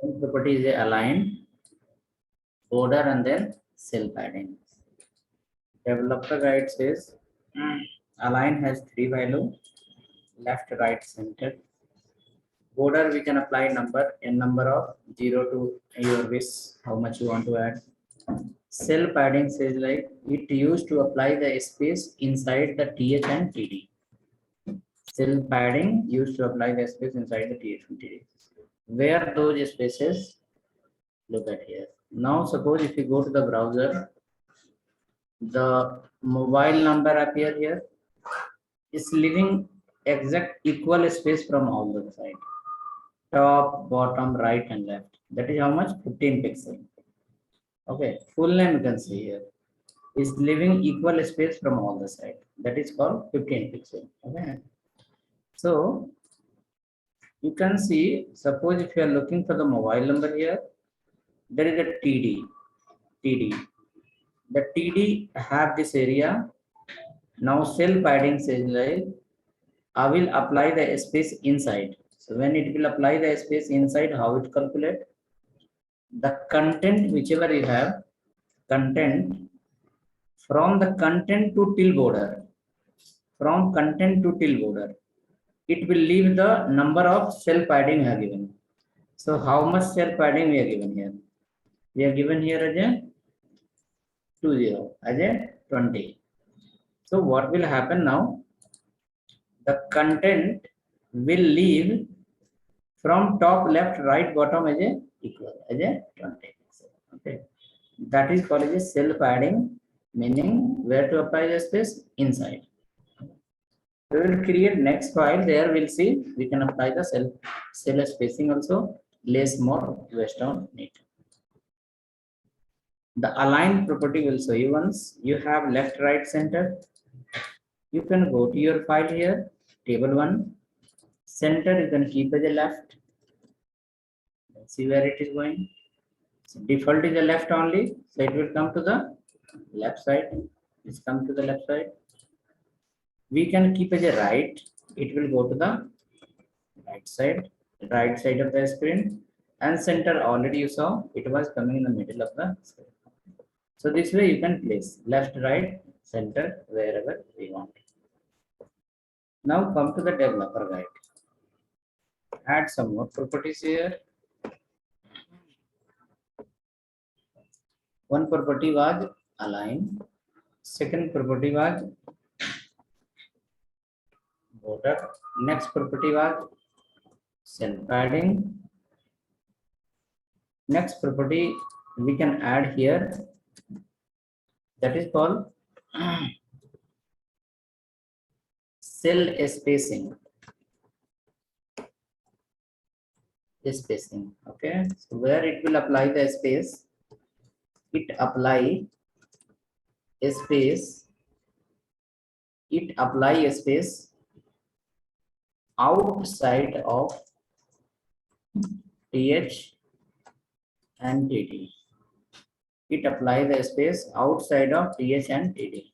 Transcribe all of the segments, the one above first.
One property is a align, border, and then cell padding. Developer guide says align has three values: left, right, center. Border we can apply number n number of 0 to your wish how much you want to add. Cell padding says like it used to apply the space inside the th and td. Cell padding used to apply the space inside the th and td. Where those spaces? Look at here. Now suppose if you go to the browser, the mobile number appear here is leaving exact equal space from all the side, top, bottom, right, and left. That is how much? 15 pixel. Okay, full name you can see here is leaving equal space from all the side. That is called 15 pixel. Okay, so you can see, suppose if you are looking for the mobile number here, there is a TD. The TD have this area. Now cell padding says like I will apply the space inside. So when it will apply the space inside, how it calculate? The content whichever you have, content from the content to till border, from content to till border, it will leave the number of cell padding we have given. So how much cell padding we are given here? We are given here as a 20, as a 20. So what will happen now? The content will leave from top, left, right, bottom as a equal, as a 20. Okay, that is called as a cell padding, meaning where to apply the space inside. We will create next file. There we'll see we can apply the cell spacing also, less more waste on it. The align property will show you once you have left, right, center. You can go to your file here, table 1, center you can keep as a left. Let's see where it is going. So default is the left only, so it will come to the left side. It's come to the left side. We can keep as a right, it will go to the right side of the screen, and center already you saw it was coming in the middle of the screen. So this way you can place left, right, center wherever we want. Now come to the developer guide. Add some more properties here. One property was align, second property was border, next property was cell padding. Next property we can add here, that is called cell spacing. Okay, so where it will apply the space, it apply a space outside of th and td. It apply the space outside of th and td.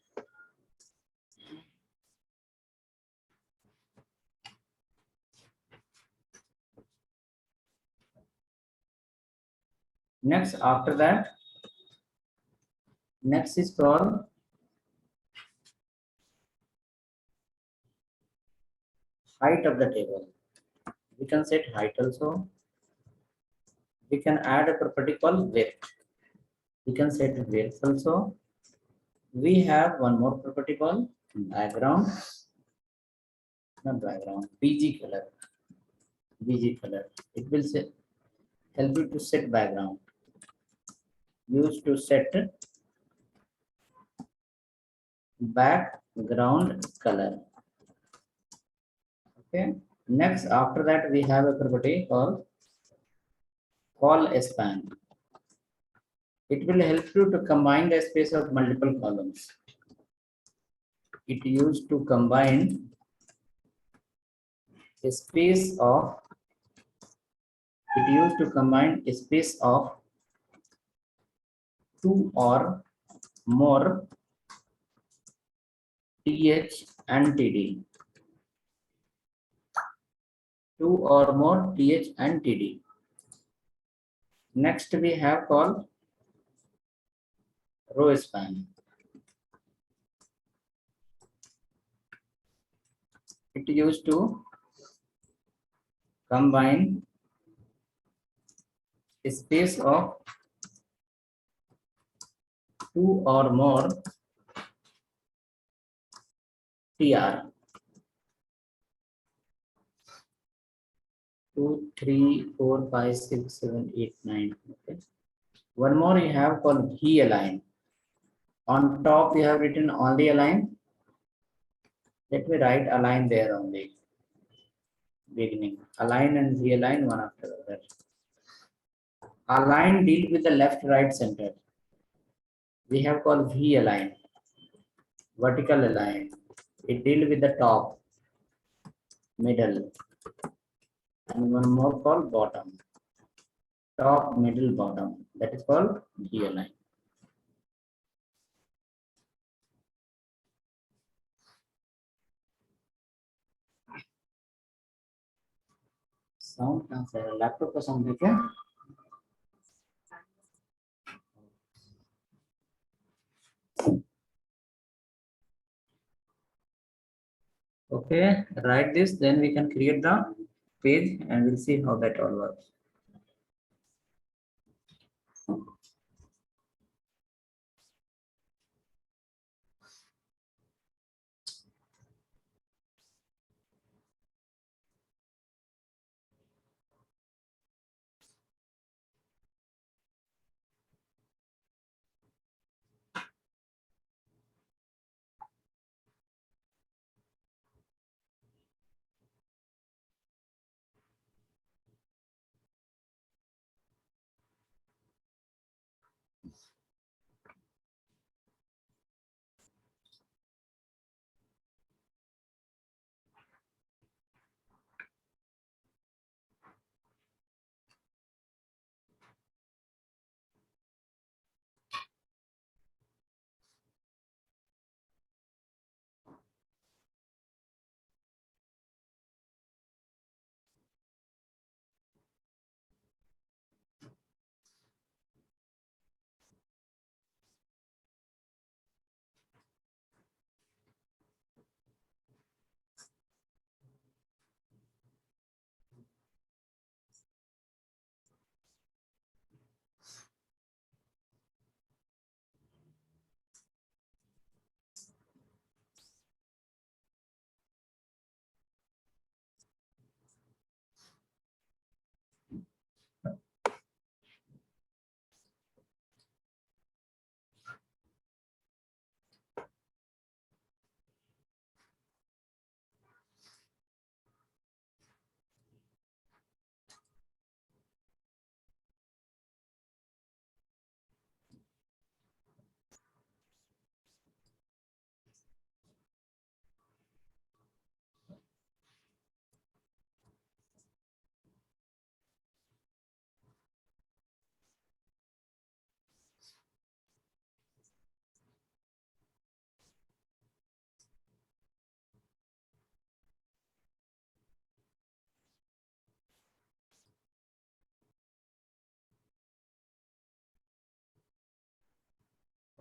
Next, after that, next is called height of the table. We can set height also. We can add a property called width. We can set width also. We have one more property called background, not background, bg color. It will help you to set background. Used to set background color. Okay, next after that we have a property called call span. It will help you to combine the space of multiple columns. It used to combine a space of two or more th and td. Two or more th and td. Next we have called row span. It used to combine a space of two or more TR. 2, 3, 4, 5, 6, 7, 8, 9. Okay. One more you have called V align. On top you have written only align. Let me write align there only. Beginning. Align and V align one after the other. Align deal with the left, right, center. We have called V align. Vertical align. It deal with the top, middle, and one more called bottom. Top, middle, bottom. That is called V align. Sound कहाँ से आ रहा है? Laptop का sound है क्या? Okay, write this, then we can create the page and we'll see how that all works.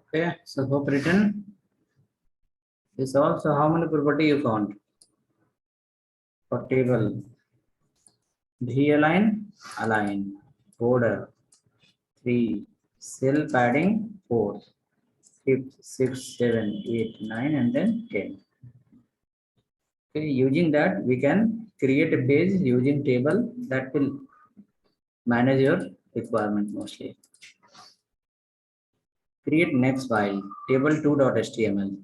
Okay, so hope written. This also how many property you found for table? V align, align, border, 3, cell padding, 4, 5, 6, 7, 8, 9, and then 10. Okay, using that we can create a page using table that will manage your requirement mostly. Create next file, table2.html.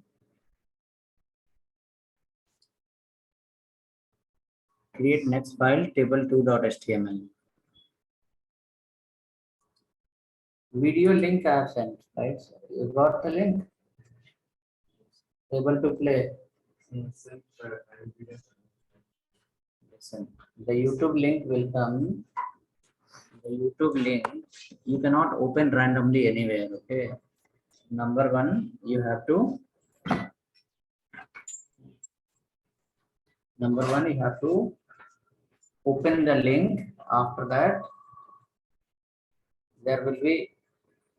Create next file, table2.html. Video link I have sent, right? So you got the link? Able to play. Listen, the YouTube link will come. The YouTube link you cannot open randomly anywhere. Okay. Number one, you have to. Number one, you have to open the link. After that, there will be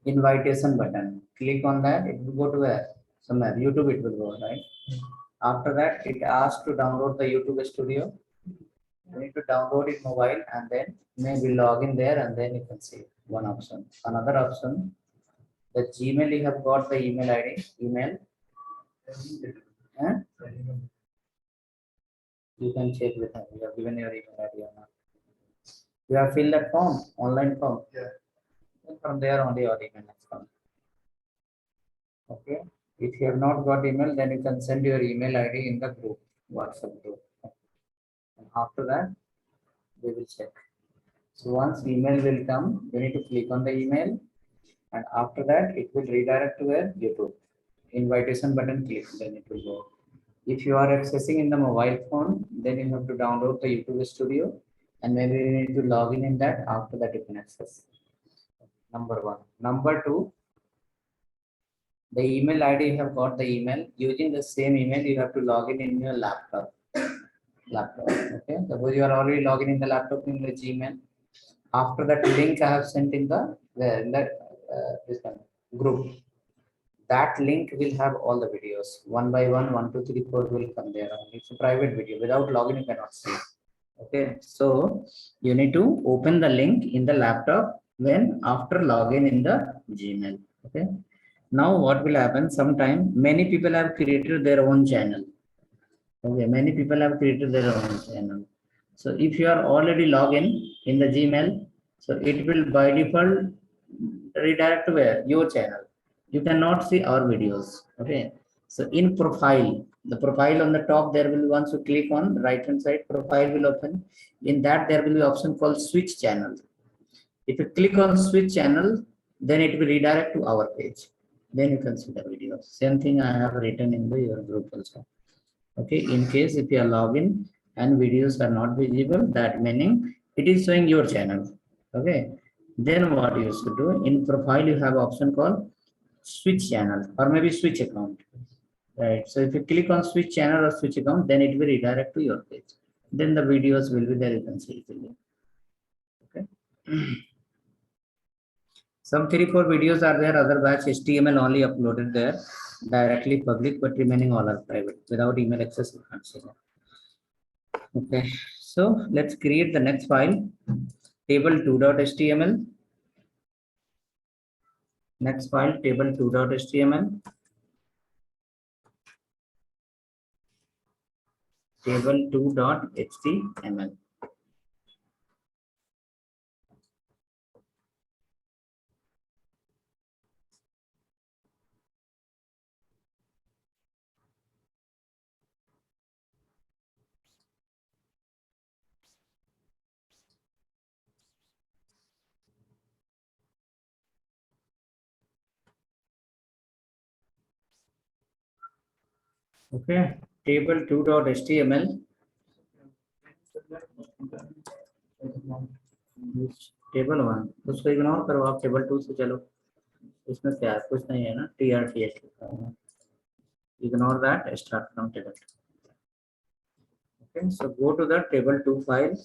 invitation button. Click on that, it will go to where? Somewhere, YouTube it will go, right? After that, it asks to download the YouTube Studio. You need to download it mobile and then maybe log in there and then you can see one option. Another option, the Gmail, you have got the email ID, email. And you can check with him. You have given your email ID or not. You have filled that form, online form. Yeah. And from there only your email has come. Okay. If you have not got email, then you can send your email ID in the group, WhatsApp group. And after that, we will check. So once email will come, you need to click on the email, and after that, it will redirect to where? YouTube. Invitation button click, then it will go. If you are accessing in the mobile phone, then you have to download the YouTube Studio, and maybe you need to log in that. After that, you can access. Number one. Number two, the email ID, you have got the email. Using the same email, you have to log in your laptop. Okay. Suppose you are already logged in the laptop in the Gmail. After that link I have sent in the this one, group. That link will have all the videos one by one, 1, 2, 3, 4 will come there. It's a private video. Without login, you cannot see. Okay, so you need to open the link in the laptop when after login in the Gmail. Okay. Now what will happen? Sometime many people have created their own channel. Okay, many people have created their own channel. So if you are already logged in the Gmail, so it will by default redirect to where? Your channel. You cannot see our videos. Okay. So in profile, the profile on the top, there will be once you click on right hand side, profile will open. In that, there will be option called switch channel. If you click on switch channel, then it will redirect to our page. Then you can see the videos. Same thing I have written in the your group also. Okay, in case if you are login and videos are not visible, that meaning it is showing your channel. Okay, then what you should do, in profile you have option called switch channel or maybe switch account, right? So if you click on switch channel or switch account, then it will redirect to your page. Then the videos will be there, you can see it. Okay. Some 3, 4 videos are there, other batch HTML only uploaded there, directly public, but remaining all are private. Without email access, you can't see that. Okay, so let's create the next file, table2.html. Next file, table2.html. Table2.html. Okay, table2.html. Table one उसको ignore करो, आप table 2 से चलो. इसमें क्या है, कुछ नहीं है ना, TRTH लिखा हुआ. Ignore that, start from table 2. Okay, so go to the table 2 file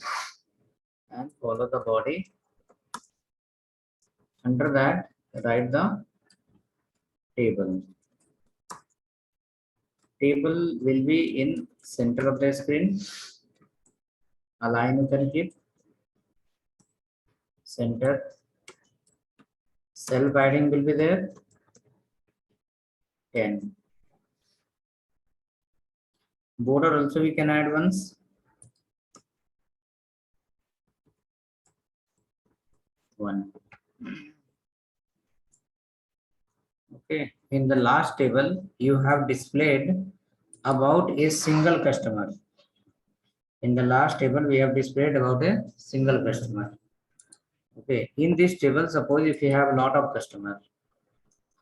and follow the body. Under that, write the table. Table will be in center of the screen. Align you can keep center. Cell padding will be there 10. Border also we can add once. 1. Okay, in the last table you have displayed about a single customer. In the last table we have displayed about a single customer. Okay, in this table, suppose if you have a lot of customers,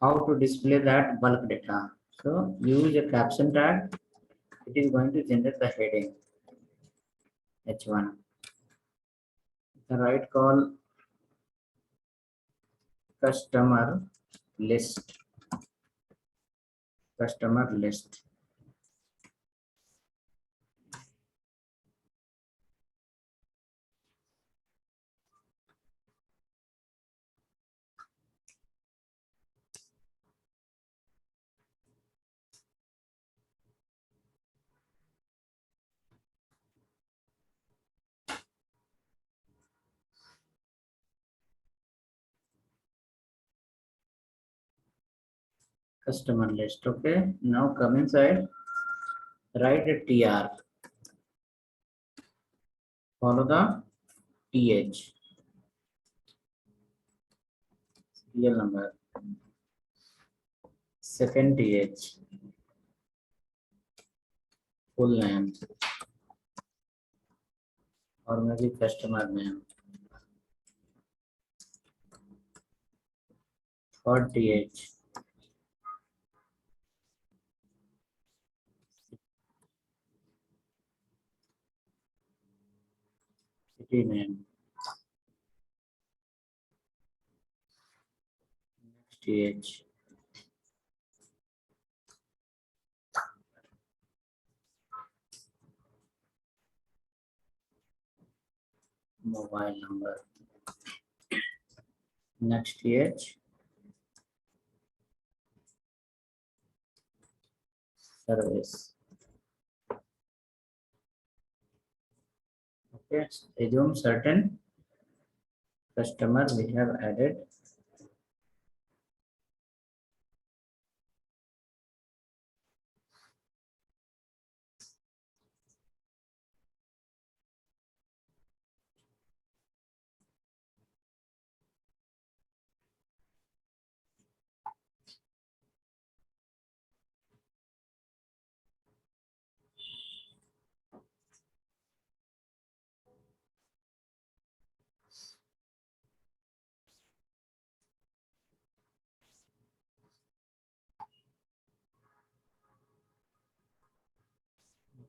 how to display that bulk data? So use a caption tag. It is going to generate the heading H1. The right call customer list. Customer list. customer list. Okay, now come inside, write a TR, follow the TH, serial number, second TH, full name, or maybe customer name, third TH, city name, next TH, mobile number, next TH, service. Okay, assume certain customer we have added.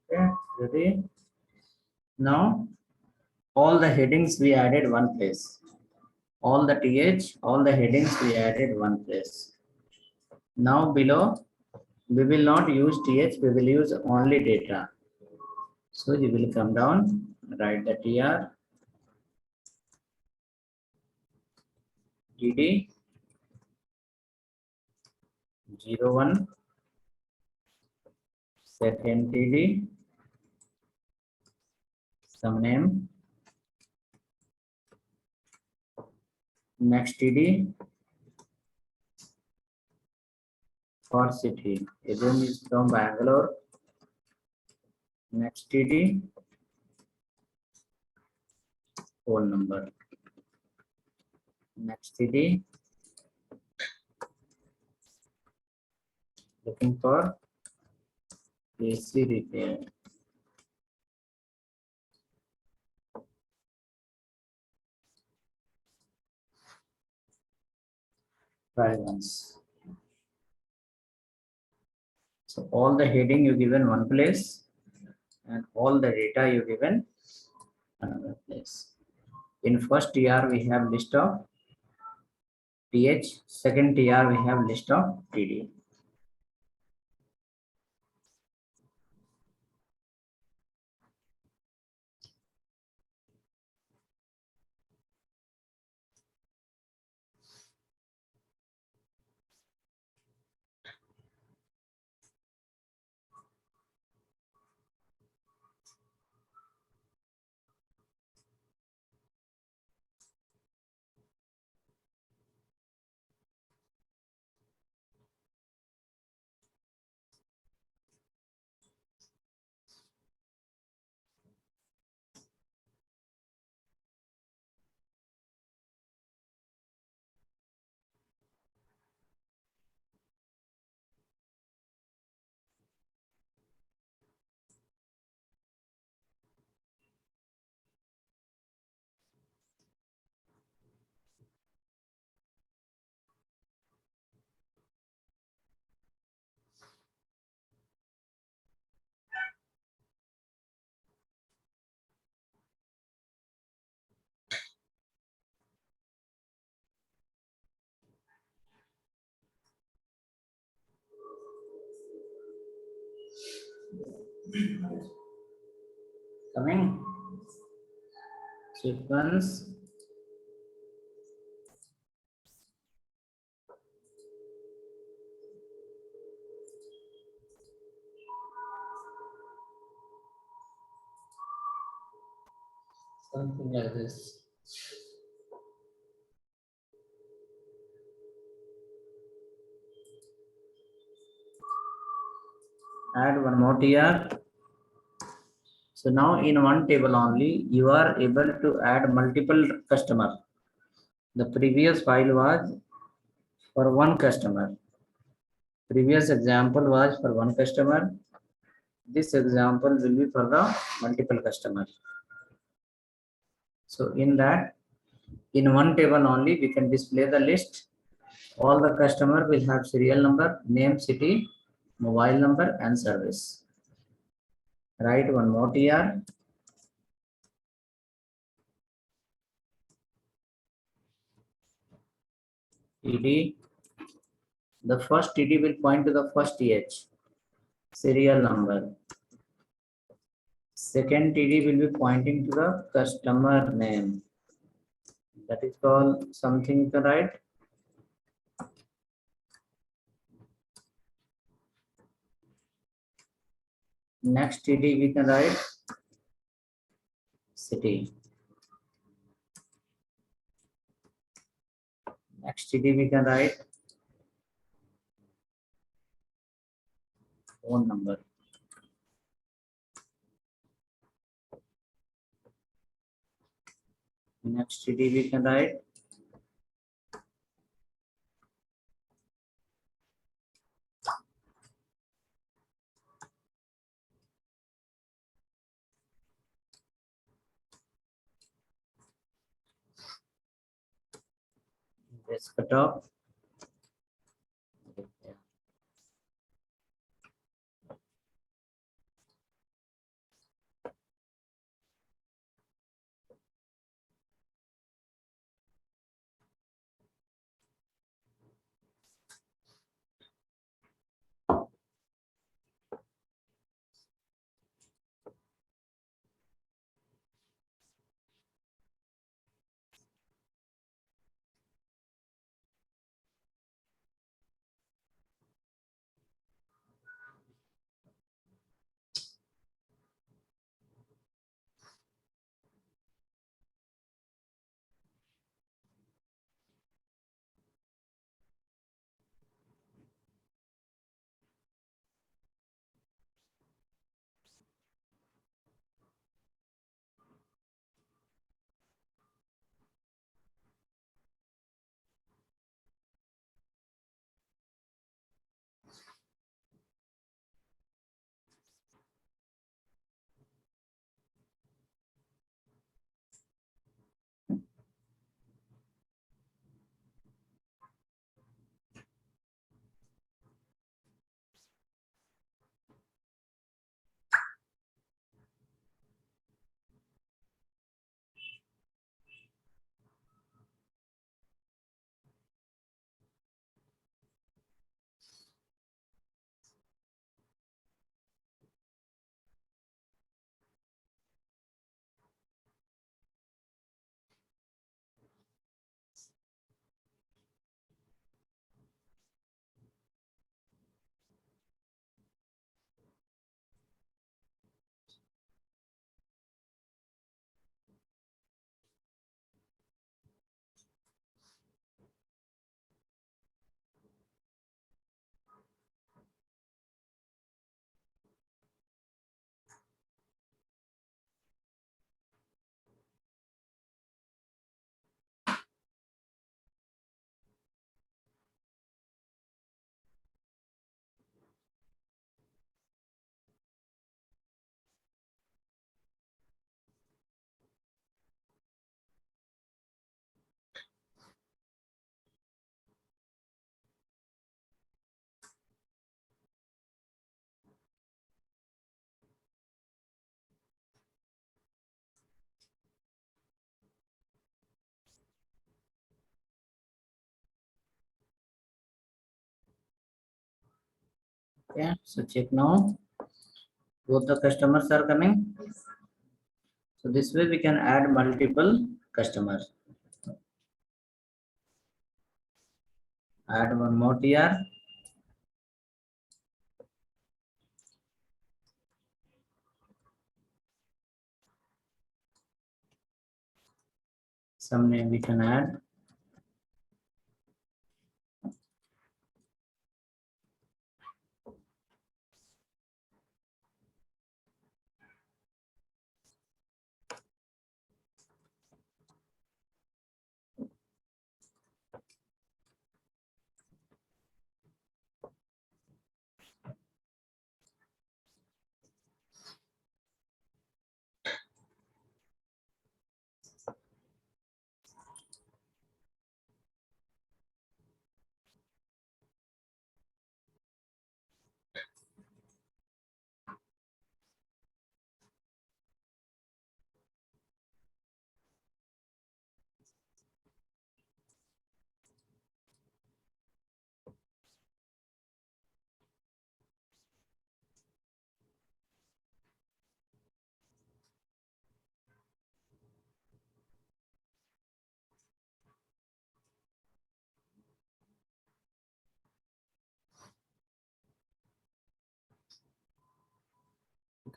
Okay, ready? Now all the headings we added one place. All the TH, all the headings we added one place. Now below, we will not use TH, we will use only data. So you will come down, write the TR, DD, 01, second TD, some name, next TD, for city. Assume is from Bangalore, next TD, phone number, next TD, looking for AC repair. Try once. So all the heading you given one place and all the data you given another place. In first TR we have list of TH, second TR we have list of TD. Coming sequence, something like this. Add one more TR. So now in one table only, you are able to add multiple customer. The previous file was for one customer. Previous example was for one customer. This example will be for the multiple customers. So in that, in one table only, we can display the list. All the customer will have serial number, name, city, mobile number, and service. Write one more TR. TD. The first TD will point to the first TH, serial number. Second TD will be pointing to the customer name. That is called something you can write. Next TD we can write city. Next TD we can write phone number. Next TD we can write this cutoff. Okay, so check now. Both the customers are coming. So this way we can add multiple customers. Add one more TR. Some name we can add.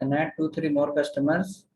can add 2-3 more customers.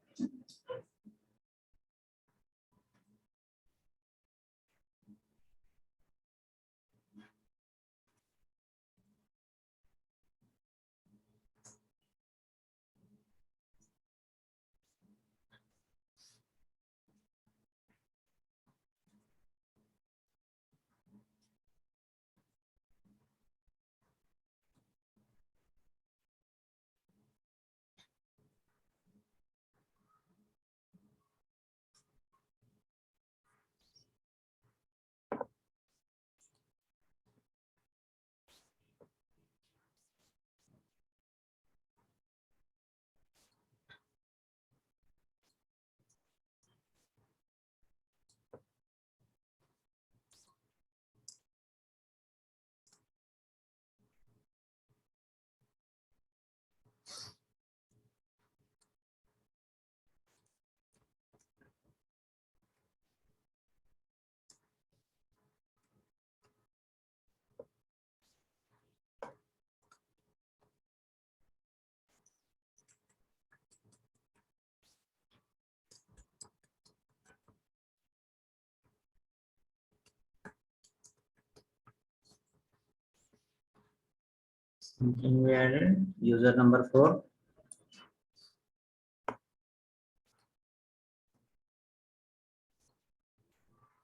Something we added. User number 4.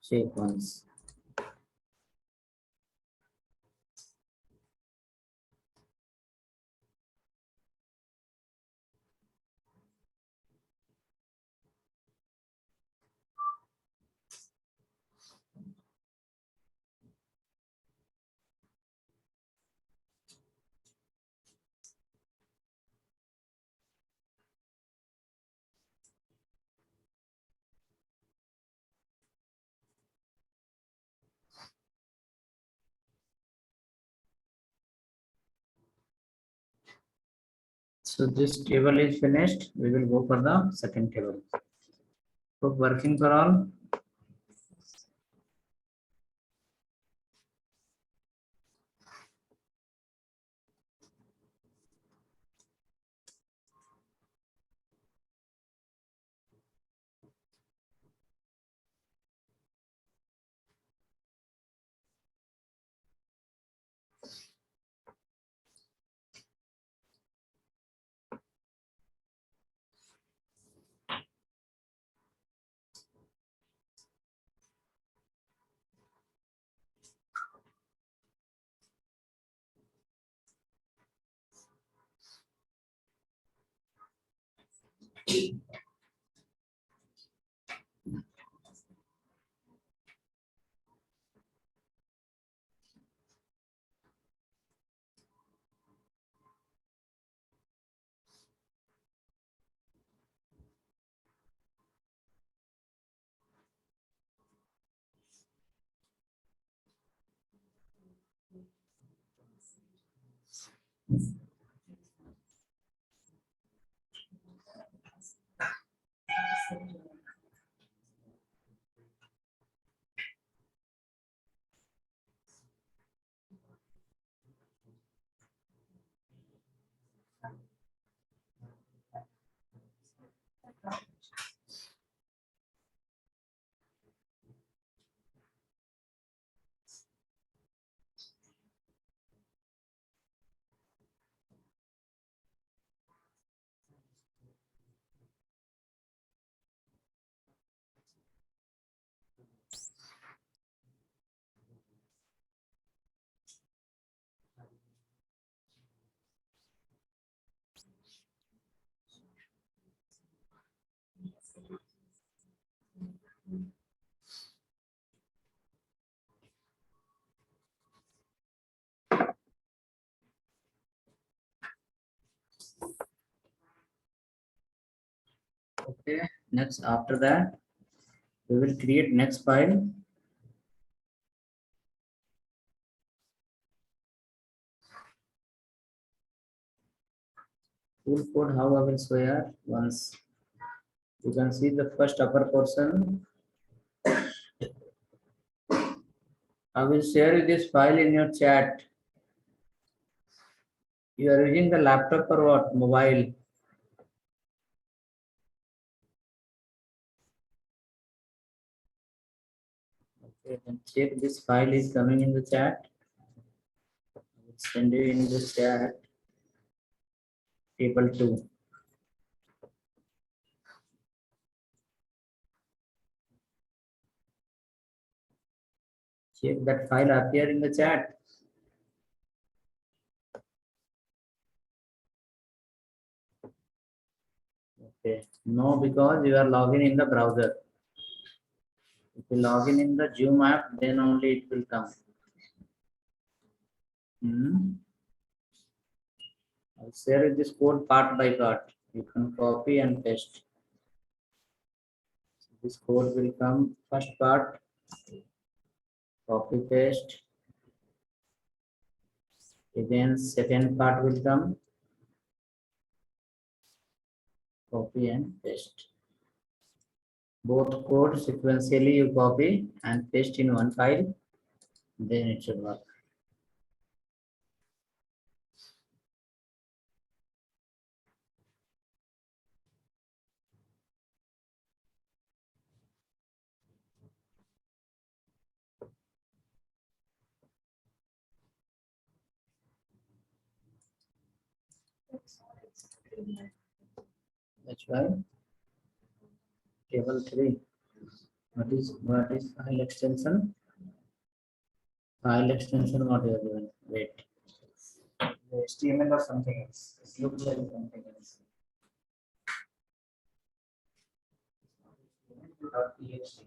Sequence. So this table is finished. We will go for the second table. Hope working for all. Okay. Next, after that, we will create next file. Full code, how I will show here. Once you can see the first upper portion. I will share you this file in your chat. You are using the laptop or what? Mobile. Okay, then check this file is coming in the chat. I will send you in the chat table 2. Check that file appear in the chat. Okay, no, because you are logging in the browser. If you log in the Zoom app, then only it will come. I'll share this code part by part. You can copy and paste. This code will come first part, copy paste. Again, second part will come, copy and paste. Both codes sequentially you copy and paste in one file, then it should work. That's right. Table 3. What is file extension? File extension what you are doing? Wait. HTML or something else. It looks like something else. .txt.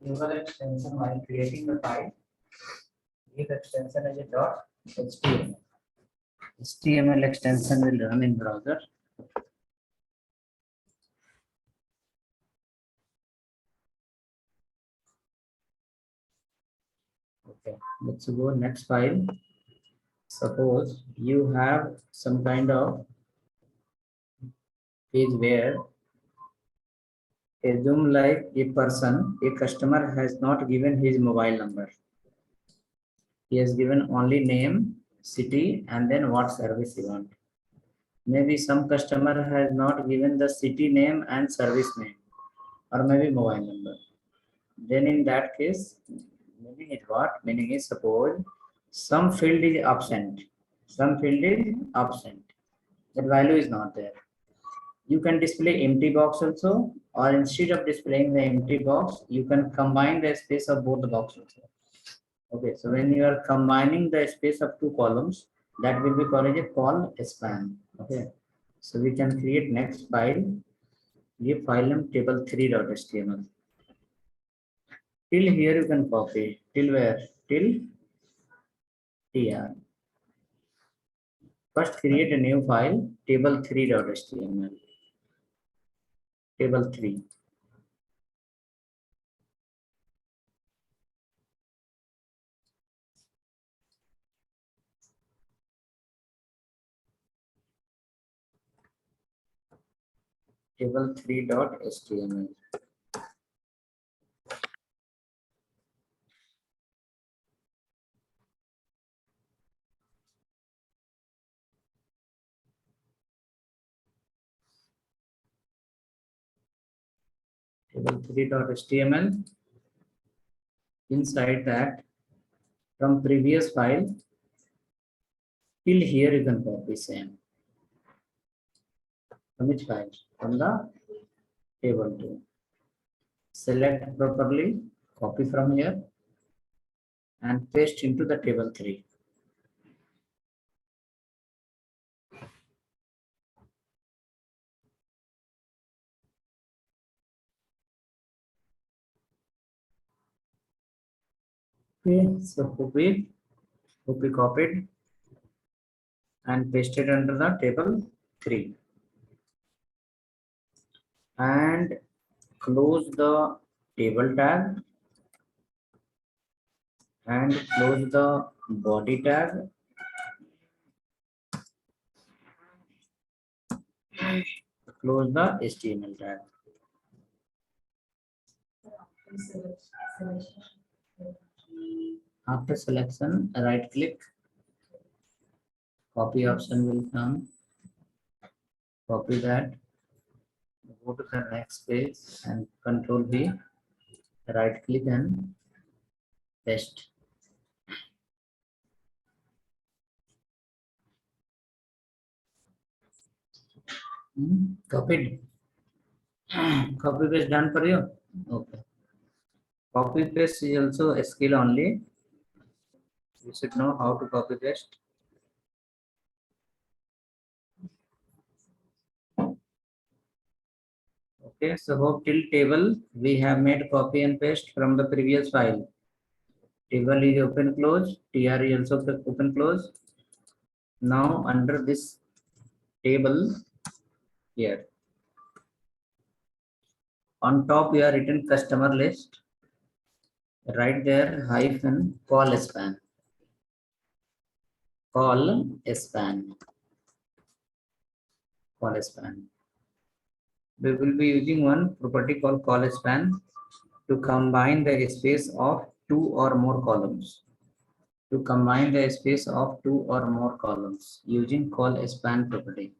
User extension while creating the file, give extension as a dot HTML. HTML extension will run in browser. Okay, let's go next file. Suppose you have some kind of page where assume like a customer has not given his mobile number. He has given only name, city, and then what service he want. Maybe some customer has not given the city name and service name, or maybe mobile number. Then in that case, meaning is what? Meaning is suppose some field is absent. Some field is absent. That value is not there. You can display empty box also, or instead of displaying the empty box, you can combine the space of both the boxes also. Okay, so when you are combining the space of two columns, that will be called a call span. Okay, so we can create next file. Give file name table3.html. Till here you can copy. Till where? Till tr. First create a new file, table3.html. Table 3. Table3.html. Table3.html. Inside that, from previous file, till here you can copy same. From which file? From the table 2. Select properly, copy from here and paste into the table 3. Okay, so copy copied and pasted under the table 3 and close the table tab and close the body tab. Close the HTML tab. After selection, right click, copy option will come, copy that, go to the next page and Control V, right click and paste. Copied. Copy paste done for you. Okay. Copy paste is also a skill only. You should know how to copy paste. Okay, so hope till table we have made copy and paste from the previous file. Table is open close, tr is also open close. Now under this table here, on top we are written customer list. Right there hyphen call span. Call span. Call span. We will be using one property called call span to combine the space of two or more columns. To combine the space of two or more columns using call span property.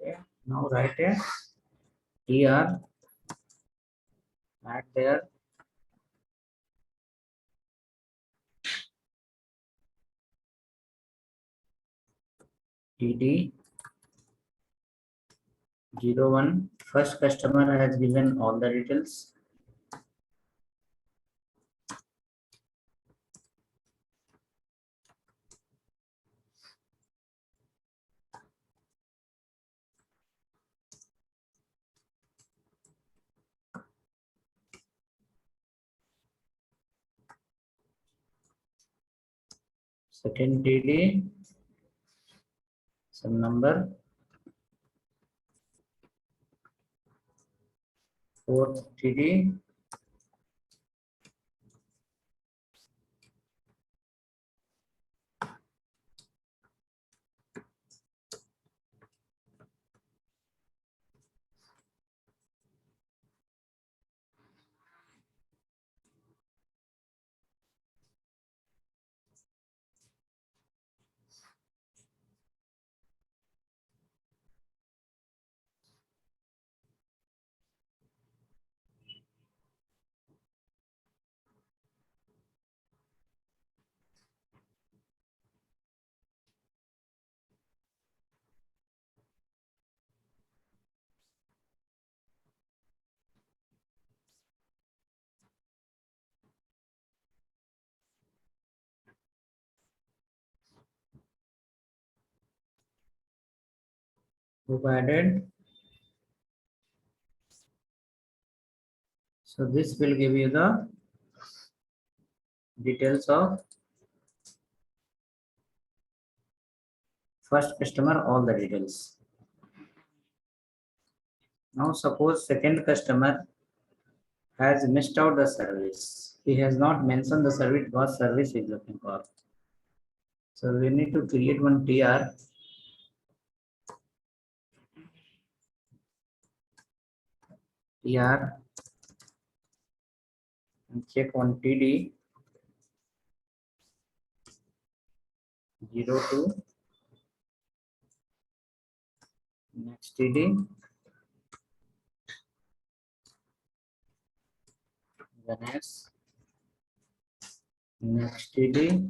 Okay. Now write a tr at there td 01. First customer has given all the details. Second TD, some number. Fourth TD, group added. So this will give you the details of first customer, all the details. Now suppose second customer has missed out the service. He has not mentioned the service, what service he is looking for. So we need to create one TR. TR and check one TD 02. Next TD. The next TD.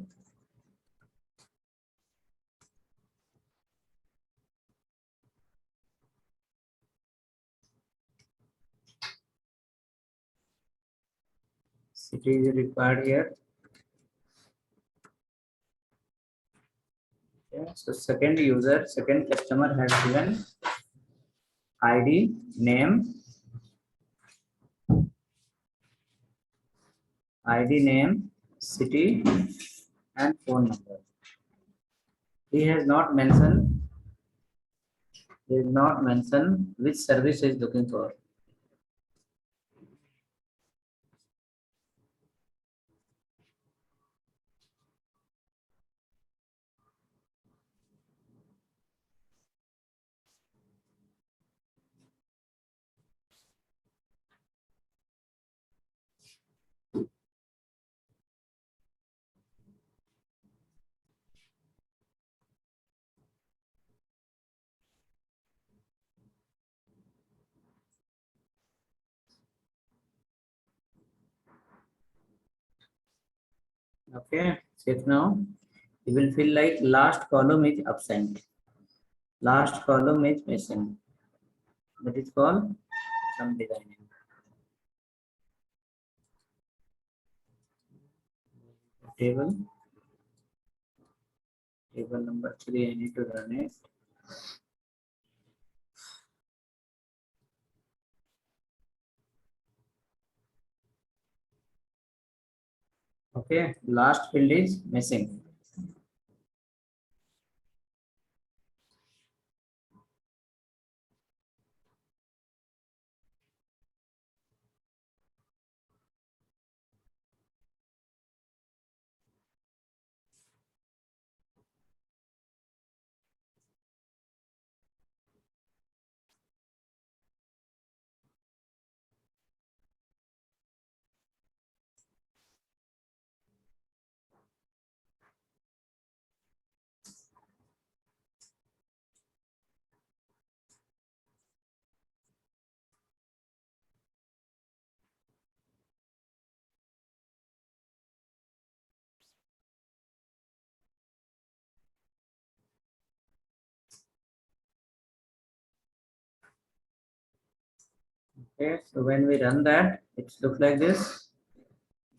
City is required here. Okay. So second user, second customer has given ID, name, city, and phone number. He has not mentioned. He has not mentioned which service he is looking for. Okay, check now. You will feel like last column is absent. Last column is missing. That is called some designing. Table. Table number 3, I need to run it. Okay, last field is missing. Okay, so when we run that, it looks like this.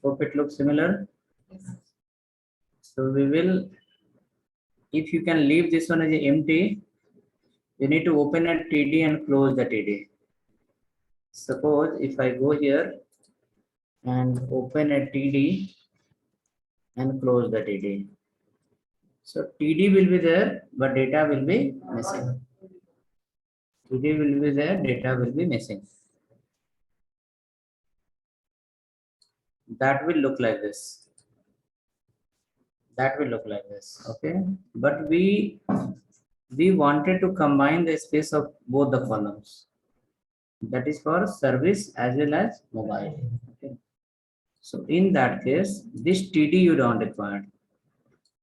Hope it looks similar. So we will, if you can leave this one as empty, you need to open a TD and close the TD. Suppose if I go here and open a TD and close the TD. So TD will be there, but data will be missing. TD will be there, data will be missing. That will look like this. That will look like this. Okay, but we wanted to combine the space of both the columns. That is for service as well as mobile. Okay. So in that case, this TD you don't require.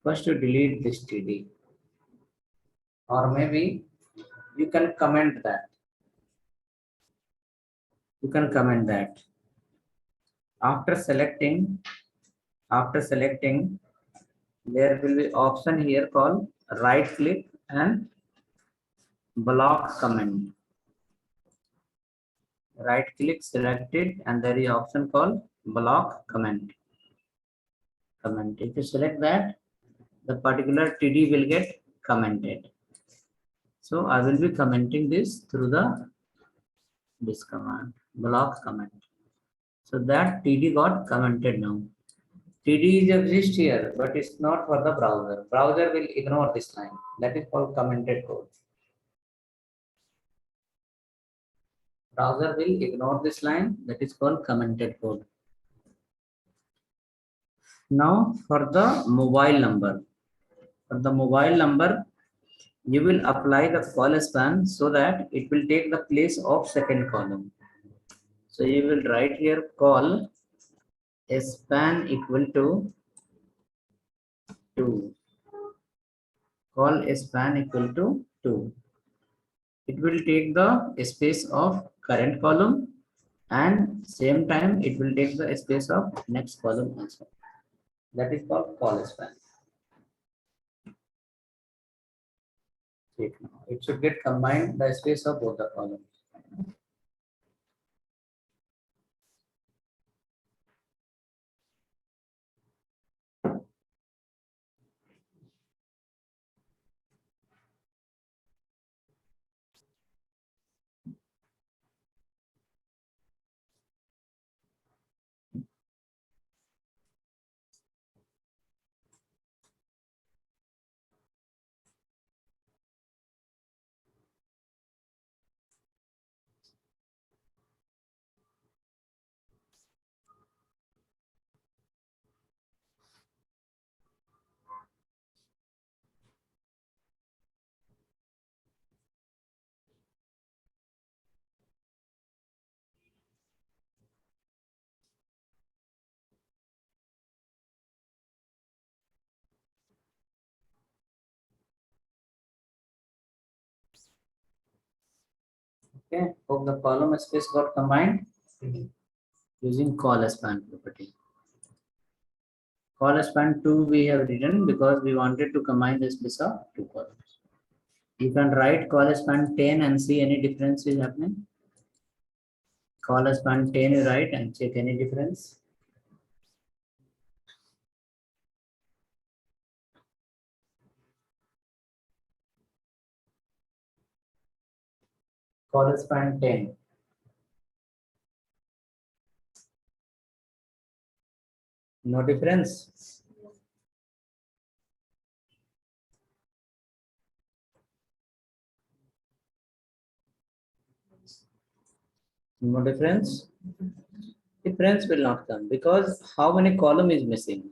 First you delete this TD. Or maybe you can comment that. You can comment that. After selecting, there will be option here called right click and block comment. Right click, select it, and there is option called block comment. If you select that, the particular TD will get commented. So I will be commenting this through this command, block comment. So that TD got commented now. TD is exist here, but it's not for the browser. Browser will ignore this line. That is called commented code. Browser will ignore this line. That is called commented code. Now for the mobile number. For the mobile number, you will apply the call span so that it will take the place of second column. So you will write here call span equal to 2. Call span equal to 2. It will take the space of current column and same time it will take the space of next column also. That is called call span. It should get combined the space of both the columns. Okay, hope the column space got combined using call span property. Call span 2 we have written because we wanted to combine the space of two columns. You can write call span 10 and see any difference is happening. Call span 10 you write and check any difference. Call span 10. No difference. No difference. Difference will not come because how many column is missing?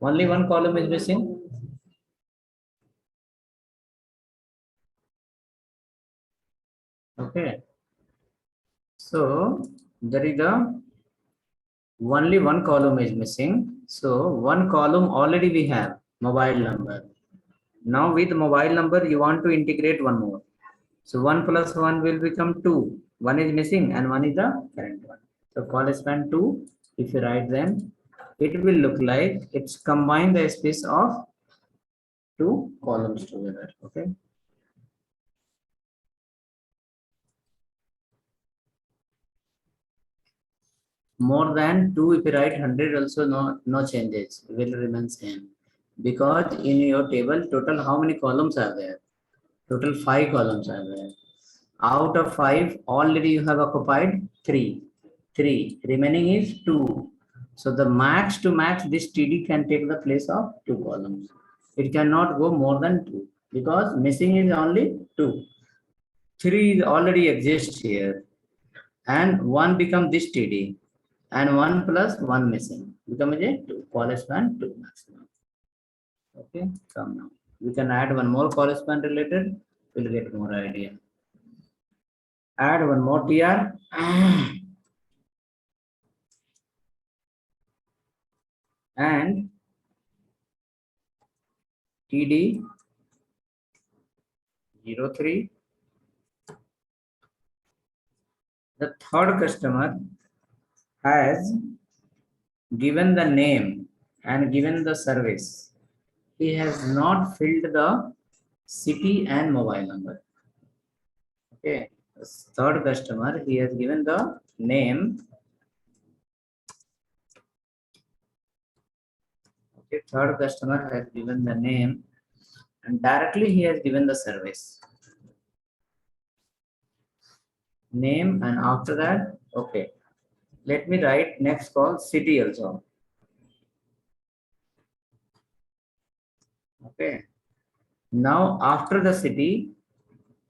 Only one column is missing. Okay. So there is only one column is missing. So one column already we have mobile number. Now with mobile number you want to integrate one more. So 1 plus 1 will become 2. One is missing and one is the current one. So call span 2. If you write them, it will look like it's combined the space of two columns together. Okay. More than 2, if you write 100 also no changes, will remain same. Because in your table total how many columns are there? Total 5 columns are there. Out of 5 already you have occupied 3. Remaining is 2. So the max to max this TD can take the place of 2 columns. It cannot go more than 2 because missing is only 2. 3 is already exists here and 1 become this TD and 1 plus 1 missing become a 2. Call span 2 maximum. Okay, come now. We can add one more call span related. We'll get more idea. Add one more TR. And TD 03. The third customer has given the name and given the service. He has not filled the city and mobile number. Okay, the third customer, he has given the name. Okay, third customer has given the name and directly he has given the service name, and after that, okay, let me write next call city also. Okay, now after the city,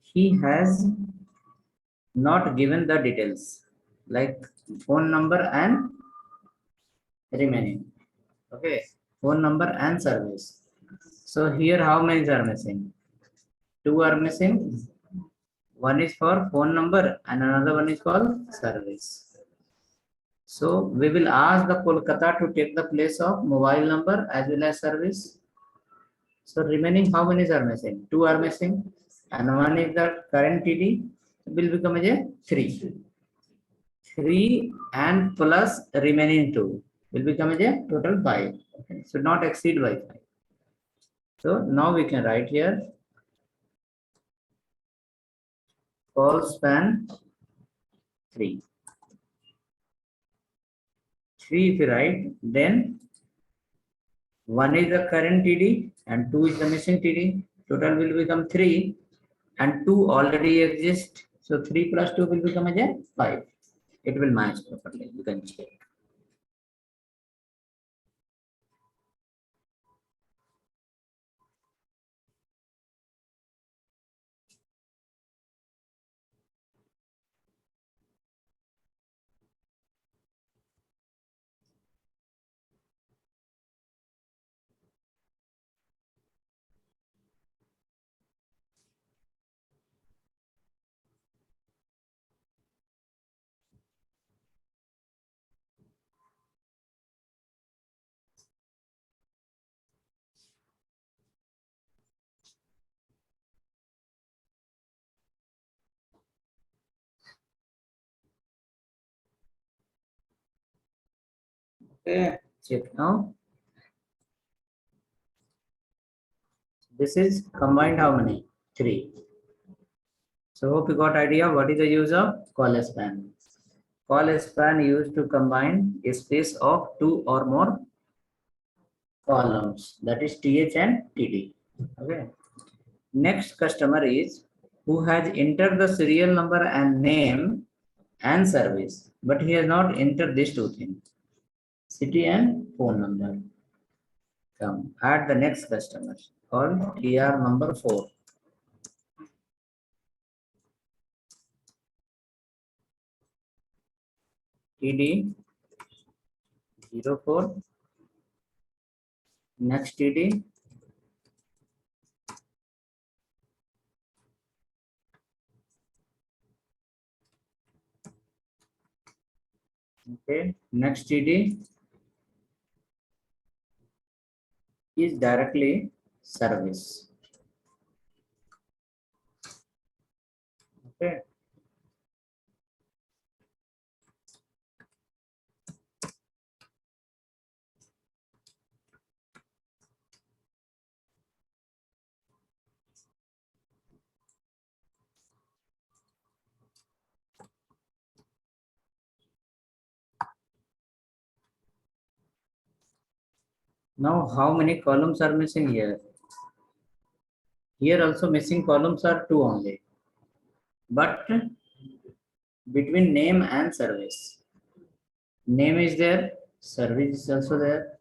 he has not given the details like phone number and remaining. Okay, phone number and service. So here how many are missing? Two are missing. One is for phone number and another one is called service. So we will ask the Kolkata to take the place of mobile number as well as service. So remaining how many are missing? Two are missing, and one is the current TD will become as a 3. 3 and plus remaining 2 will become as a total 5. Okay. So not exceed by 5. So now we can write here call span 3. 3 if you write, then 1 is the current TD and 2 is the missing TD. Total will become 3 and 2 already exist. So 3 plus 2 will become as a 5. It will match properly. You can check. Okay, check now. This is combined how many? 3. So hope you got idea what is the use of call span. Call span used to combine a space of 2 or more columns, that is TH and TD. Okay. Next customer is who has entered the serial number and name and service, but he has not entered these two things, city and phone number. Come, add the next customer called TR number 4. TD 04. Next TD okay. Next TD is directly service. Okay. Now how many columns are missing here? Here also missing columns are 2 only. But between name and service. Name is there, service is also there.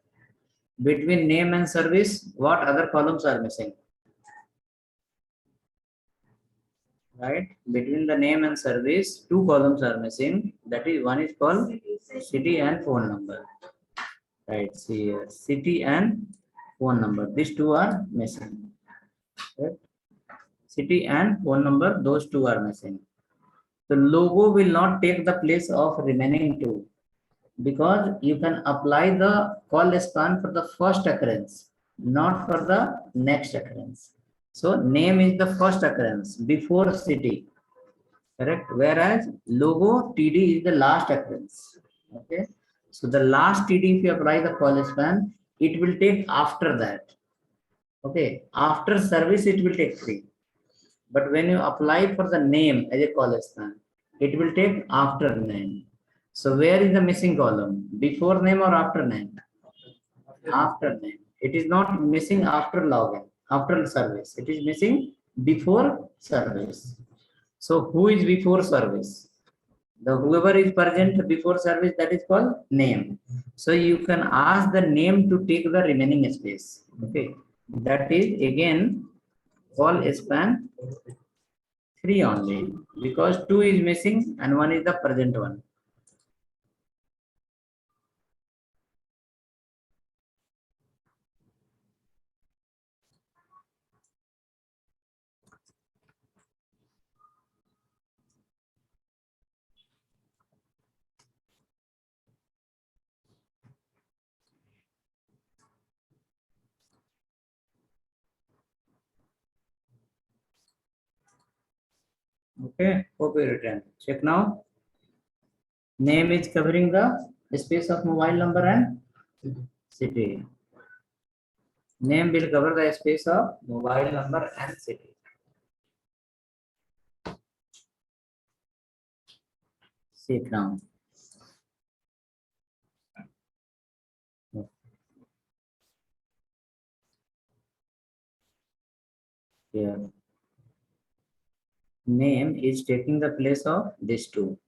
Between name and service, what other columns are missing? Right? Between the name and service, 2 columns are missing. That is, one is called city and phone number. Right, see here, city and phone number. These 2 are missing. Right? City and phone number, those 2 are missing. The logo will not take the place of remaining 2, because you can apply the call span for the first occurrence, not for the next occurrence. So name is the first occurrence before city, correct? Whereas logo TD is the last occurrence. Okay. So the last TD, if you apply the call span, it will take after that. Okay. After service, it will take 3. But when you apply for the name as a call span, it will take after name. So where is the missing column? Before name or after name? After name. It is not missing after login. after service. It is missing before service. So who is before service? The whoever is present before service, that is called name. So you can ask the name to take the remaining space. Okay, that is again call span 3 only, because 2 is missing and 1 is the present one. Okay, hope you written. Check now. Name is covering the space of mobile number and city. Name will cover the space of mobile number and city. Sit down. Here. Name is taking the place of these two.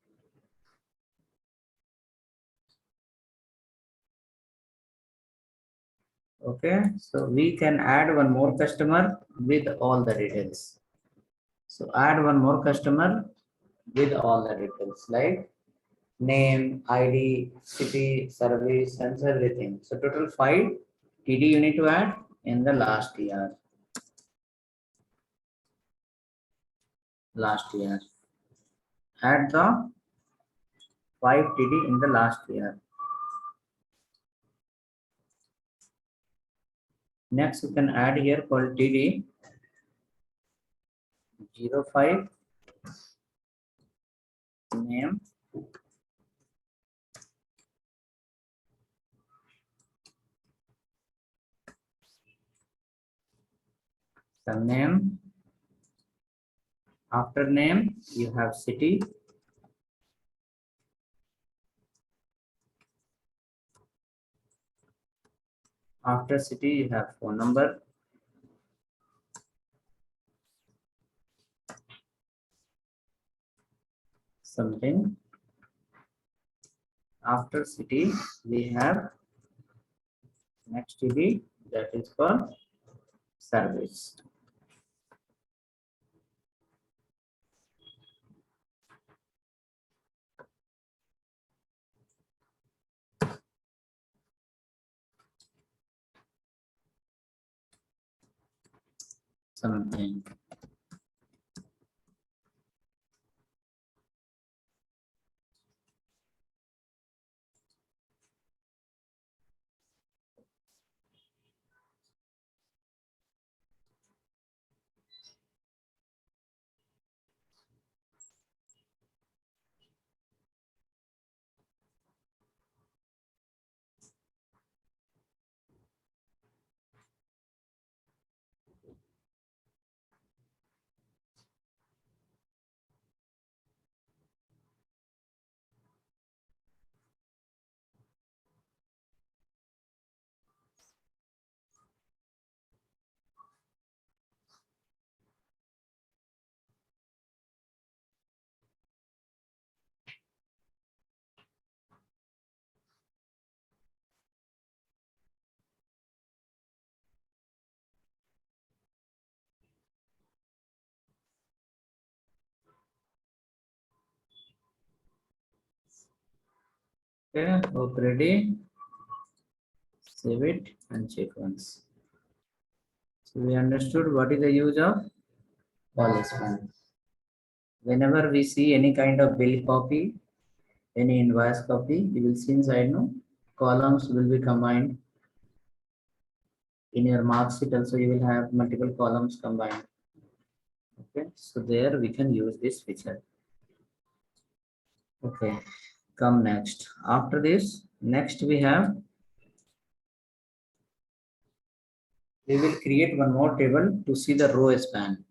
Okay, so we can add one more customer with all the details. So add one more customer with all the details like name, ID, city, service, and everything. So total 5 TD you need to add in the last year. Last year. Add the 5 TD in the last year. Next you can add here called TD 05 name surname. After name you have city. After city you have phone number. Something. After city we have next TD, that is called service. Something. Okay, hope ready. Save it and check once. So we understood what is the use of call span. Whenever we see any kind of bill copy, any invoice copy, you will see inside no columns will be combined. In your mark sheet also you will have multiple columns combined. Okay, so there we can use this feature. Okay, come next. After this, next we will create one more table to see the row span.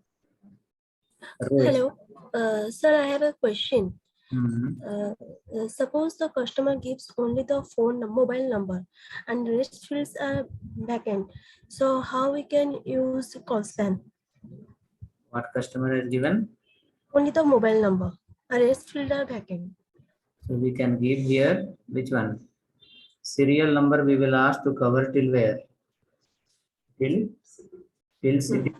Hello, sir, I have a question. Suppose the customer gives only the mobile number and rest fields are backend. So how we can use call span? What customer has given? Only the mobile number. Rest field are backend. So we can give here which one? Serial number we will ask to cover till where? Till city.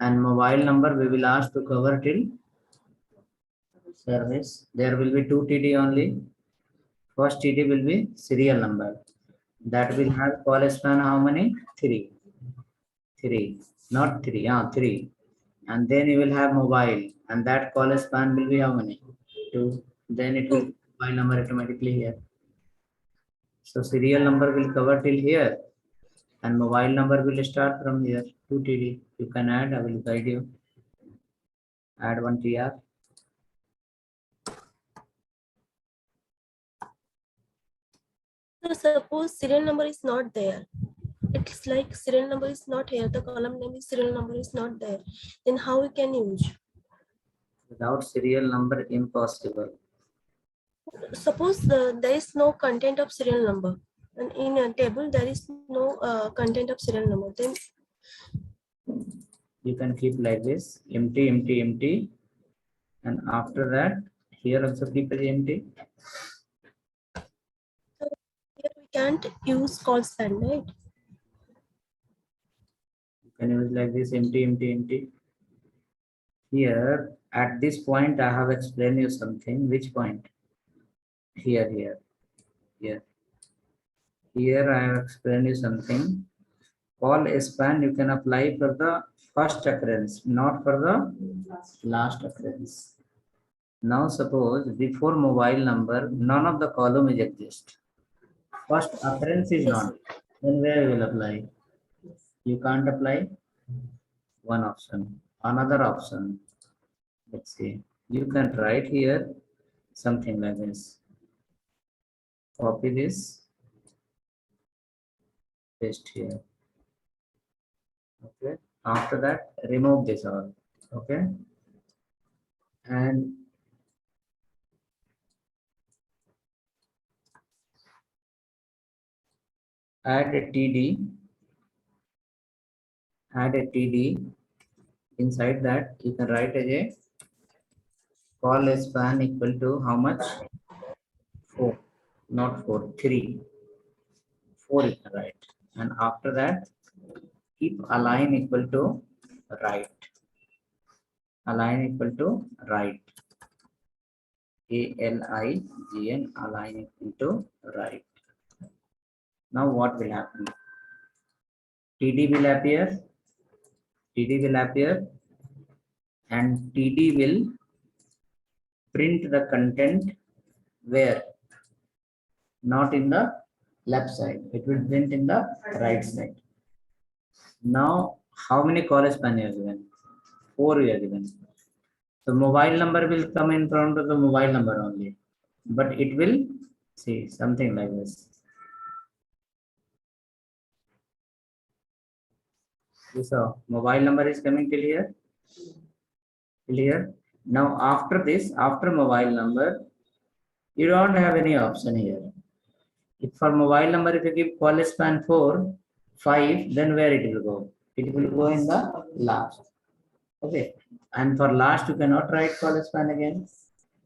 And mobile number we will ask to cover till service. There will be two TD only. First TD will be serial number. That will have call span how many? Three. Not three. Yeah, three. And then you will have mobile, and that call span will be how many? Two. Then it will mobile number automatically here. So serial number will cover till here, and mobile number will start from here. 2 TD. You can add. I will guide you. Add 1 TR. So suppose serial number is not there. It's like serial number is not here. The column name is serial number is not there. Then how we can use? Without serial number, impossible. Suppose there is no content of serial number, and in a table there is no content of serial number. Then You can keep like this, empty, empty, empty, and after that, here also keep it empty. so here we can't use call span, right? You can use like this, empty, empty, empty. Here, at this point, I have explained you something. Which point? Here. Here, I have explained you something. Call span you can apply for the first occurrence, not for the last occurrence. Now, suppose before mobile number, none of the column is exist. First occurrence is not. Then where you will apply? You can't apply one option. Another option. Let's see. You can write here something like this. Copy this. Paste here. Okay. After that, remove this all. Okay. And add a TD. Add a TD. Inside that, you can write as a call span equal to how much? 4. Not 4, 3. 4 you can write. And after that, keep align equal to right. Align equal to right. ALIGN, align equal to right. Now what will happen? TD will appear. TD will appear. And TD will print the content where? Not in the left side. It will print in the right side. Now, how many call span you are given? 4 you are given. The mobile number will come in front of the mobile number only, but it will see something like this. So mobile number is coming till here. Till here. Now after this, after mobile number, you don't have any option here. If for mobile number, if you give call span 4, 5, then where it will go? It will go in the last. Okay. And for last, you cannot write call span again.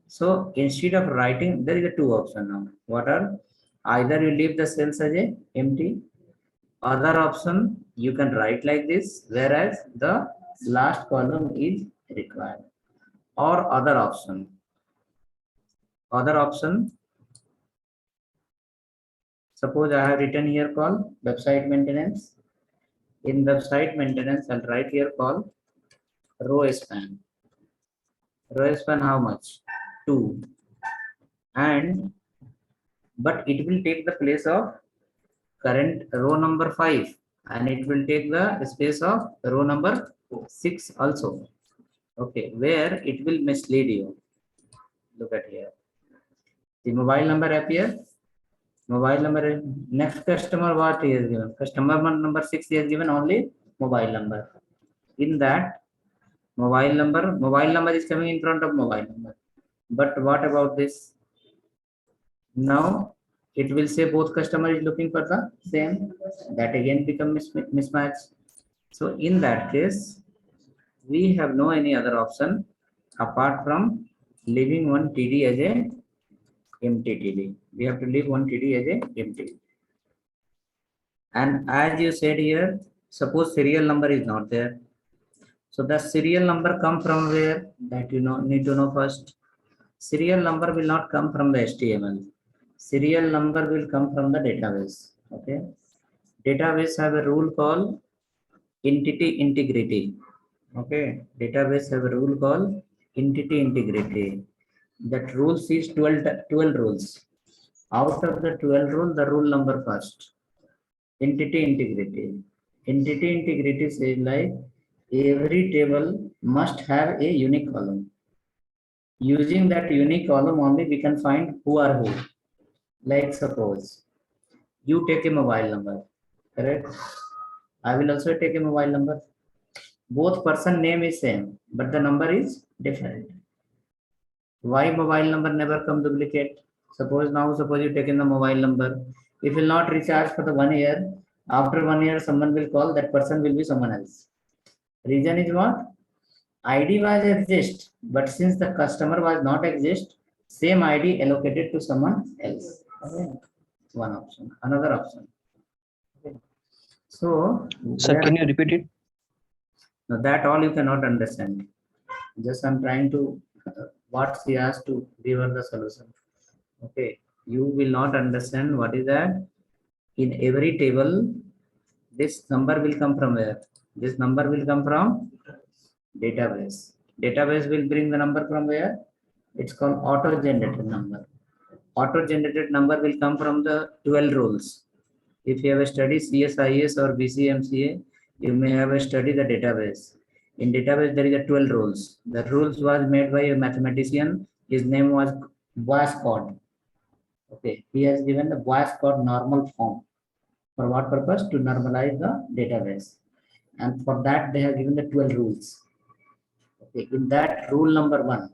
So instead of writing, there is a two option now. What are? Either you leave the cells as a empty. Other option, you can write like this, whereas the last column is required. Or other option. Other option. Suppose I have written here call website maintenance. In website maintenance, I'll write here call row span. Row span how much? 2. And but it will take the place of current row number 5, and it will take the space of row number 6 also. Okay, where it will mislead you. Look at here. The mobile number appear. Mobile number, next customer what he has given? Customer number 6 he has given only mobile number. In that mobile number is coming in front of mobile number. But what about this? Now it will say both customer is looking for the same. That again become mismatch. So in that case, we have no any other option apart from leaving one TD as a empty TD. We have to leave one TD as a empty. And as you said here, suppose serial number is not there. So the serial number come from where? That you need to know first. Serial number will not come from the HTML. Serial number will come from the database. Okay. Database have a rule called entity integrity. Okay. Database have a rule called entity integrity. That rule is 12 rules. Out of the 12 rules, the rule number first. Entity integrity. Entity integrity says like every table must have a unique column. Using that unique column only we can find who are who. Like suppose you take a mobile number, correct? I will also take a mobile number. Both person name is same, but the number is different. Why mobile number never come duplicate? Suppose you take in the mobile number. If you will not recharge for the 1 year, after 1 year someone will call, that person will be someone else. Reason is what? ID was exist, but since the customer was not exist, same ID allocated to someone else. Okay. One option. Another option. Okay. So, Sir, can you repeat it? now that all you cannot understand. Just I'm trying to what she has to give her the solution. Okay, you will not understand what is that. In every table, this number will come from where? This number will come from database. Database will bring the number from where? It's called auto-generated number. Auto-generated number will come from the 12 rules. If you have studied CSIS or BCMCA, you may have studied the database. In database, there is a 12 rules. The rules was made by a mathematician. His name was Boascott. Okay, he has given the Boascott normal form. For what purpose? To normalize the database. And for that, they have given the 12 rules. Okay, in that rule number 1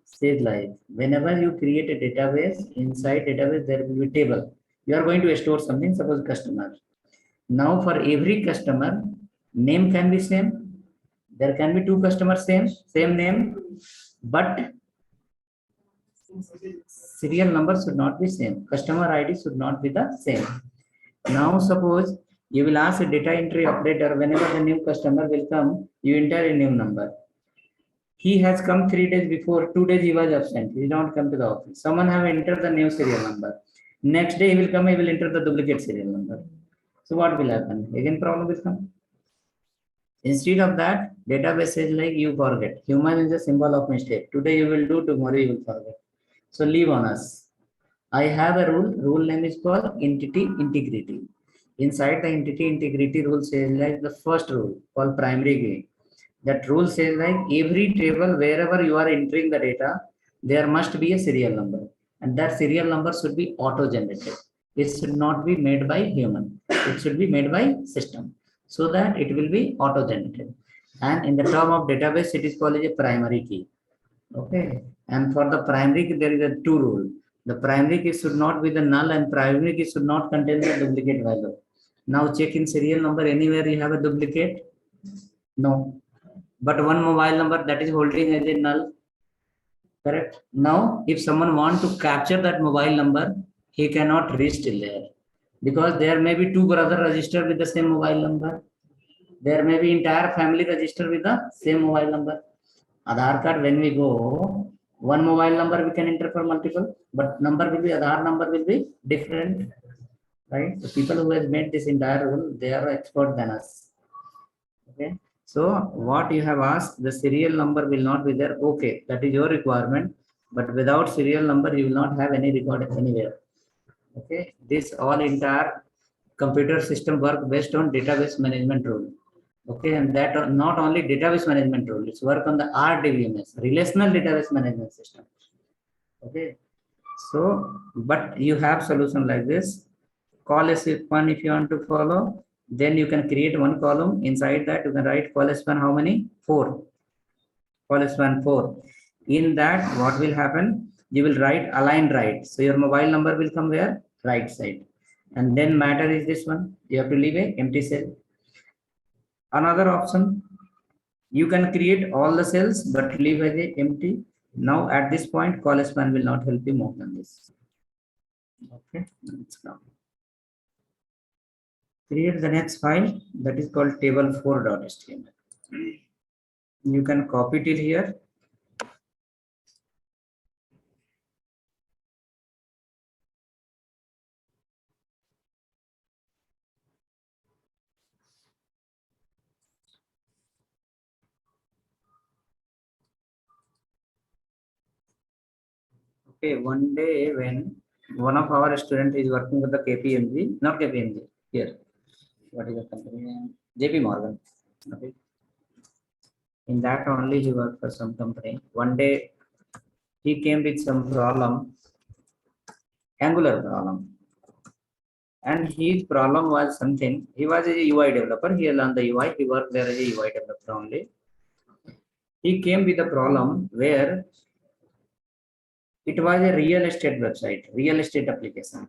says like, whenever you create a database, inside database, there will be table. You are going to store something, suppose customer. Now for every customer, name can be same. There can be two customers, same name, but serial number should not be same. Customer ID should not be the same. Now suppose you will ask a data entry operator, whenever the new customer will come, you enter a new number. He has come 3 days before, 2 days he was absent. He did not come to the office. Someone have entered the new serial number. Next day he will come, he will enter the duplicate serial number. So what will happen? Again problem will come. Instead of that, database says like you forget. Human is a symbol of mistake. Today you will do, tomorrow you will forget. So leave on us. I have a rule. Rule name is called entity integrity. Inside the entity integrity rule says like the first rule called primary key. That rule says like every table wherever you are entering the data, there must be a serial number. And that serial number should be auto-generated. It should not be made by human. It should be made by system, so that it will be auto-generated. And in the term of database, it is called a primary key. Okay. And for the primary key, there is a 2 rule. The primary key should not be the null, and primary key should not contain the duplicate value. Now check in serial number, anywhere you have a duplicate? No. But one mobile number that is holding as a null. Correct. Now, if someone wants to capture that mobile number, he cannot reach till there, because there may be 2 brothers registered with the same mobile number. There may be entire family registered with the same mobile number. Aadhaar card, when we go, one mobile number we can enter for multiple, but number will be, Aadhaar number will be different, right? The people who has made this entire rule, they are expert than us. Okay. So what you have asked, the serial number will not be there. Okay, that is your requirement, but without serial number, you will not have any record anywhere. Okay, this all entire computer system work based on database management rule. Okay, and that not only database management rule, it's work on the RDBMS, relational database management system. Okay, so but you have solution like this. Call S1 if you want to follow. Then you can create one column. Inside that you can write call S1 how many? 4. Call S1 4. In that, what will happen? You will write align right. So your mobile number will come where? Right side. And then matter is this one. You have to leave a empty cell. Another option, you can create all the cells but leave as a empty. Now at this point, call span will not help you more than this. Okay, let's come. Create the next file that is called table4.html. You can copy it here. Okay, one day when one of our student is working with the KPMG, not KPMG, here. What is the company name? JP Morgan. Okay. In that only he worked for some company. One day he came with some problem, Angular problem. And his problem was something, he was a UI developer, he learned the UI, he worked there as a UI developer only. He came with a problem where it was a real estate website, real estate application.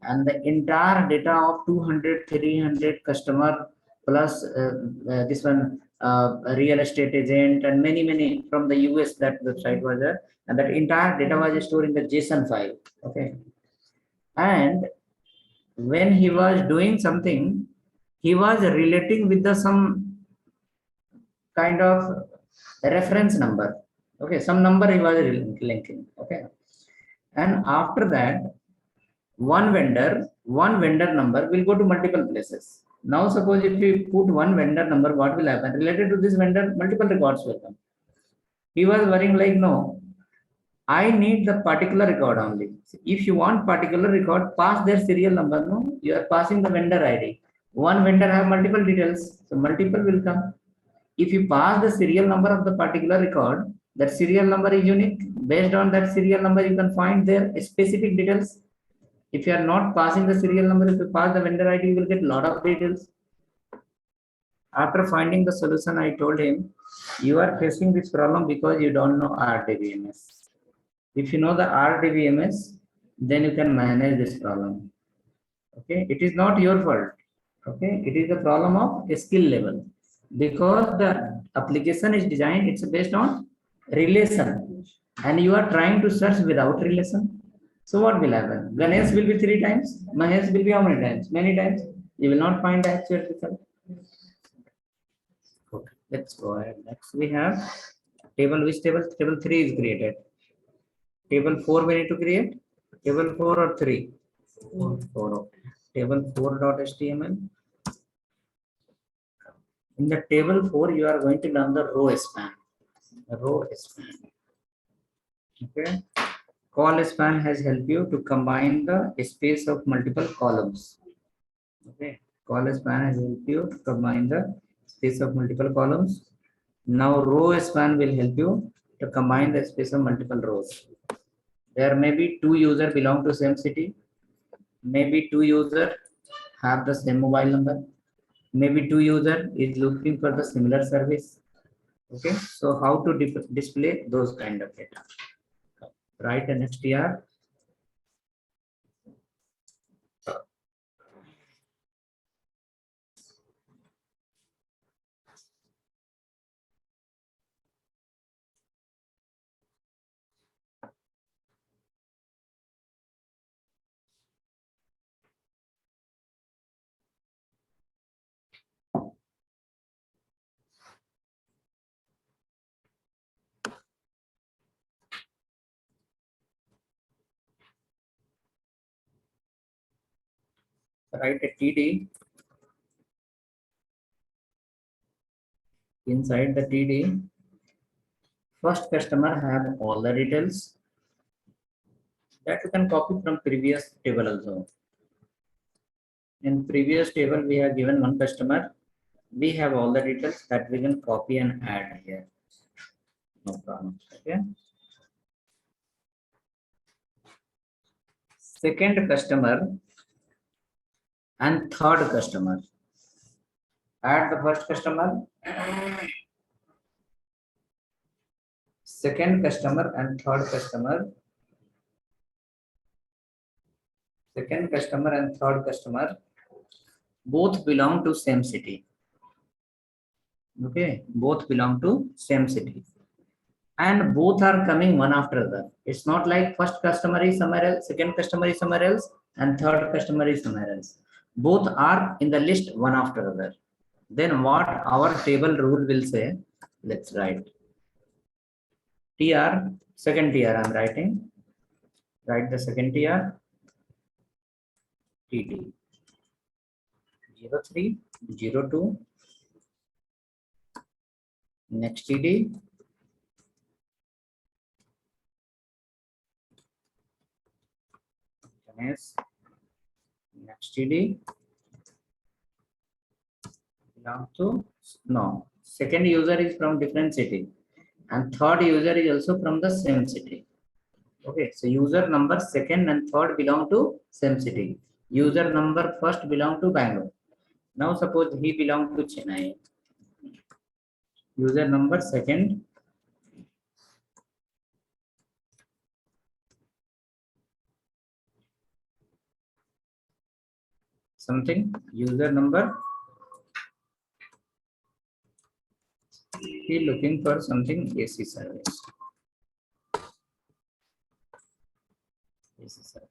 And the entire data of 200, 300 customer plus this one real estate agent and many from the US that website was there. And that entire data was stored in the JSON file. Okay. And when he was doing something, he was relating with the some kind of reference number. Okay, some number he was linking. Okay, and after that, one vendor number will go to multiple places. Now, suppose if you put one vendor number, what will happen? Related to this vendor, multiple records will come. He was worrying like, no, I need the particular record only. If you want particular record, pass their serial number. No, you are passing the vendor ID. One vendor have multiple details, so multiple will come. If you pass the serial number of the particular record, that serial number is unique. Based on that serial number, you can find their specific details. If you are not passing the serial number, if you pass the vendor ID, you will get a lot of details. After finding the solution, I told him, you are facing this problem because you don't know RDBMS. If you know the RDBMS, then you can manage this problem. Okay, it is not your fault. Okay, it is the problem of a skill level because the application is designed, it's based on relation, and you are trying to search without relation. So what will happen? Ganesh will be 3 times, Mahesh will be how many times? Many times. You will not find the actual result. Okay, let's go ahead. Next we have table. Which table? Table 3 is created. Table 4 we need to create. Table 4 or 3? 4. Okay. Table 4.html. In the table 4, you are going to learn the row span. Row span. Okay. Call span has helped you to combine the space of multiple columns. Okay. Call span has helped you to combine the space of multiple columns. Now row span will help you to combine the space of multiple rows. There may be 2 users belong to same city. Maybe 2 users have the same mobile number. Maybe 2 user is looking for the similar service. Okay, so how to display those kind of data? Write an str. Write a td. Inside the td, first customer have all the details that you can copy from previous table also. In previous table, we have given one customer. We have all the details that we can copy and add here. No problem. Okay. Second customer and third customer. Add the first customer. second customer and third customer, both belong to same city. Okay, both belong to same city, and both are coming one after the other. It's not like first customer is somewhere else, second customer is somewhere else, and third customer is somewhere else. Both are in the list one after the other. Then what our table rule will say? Let's write TR, second TR I'm writing. Write the second TR, TD 03, 02, next TD, next TD belong to, no, second user is from different city and third user is also from the same city. Okay, so user number second and third belong to same city. User number first belong to Bangalore. Now suppose he belong to Chennai. User number second something, user number, he looking for something AC service. AC service.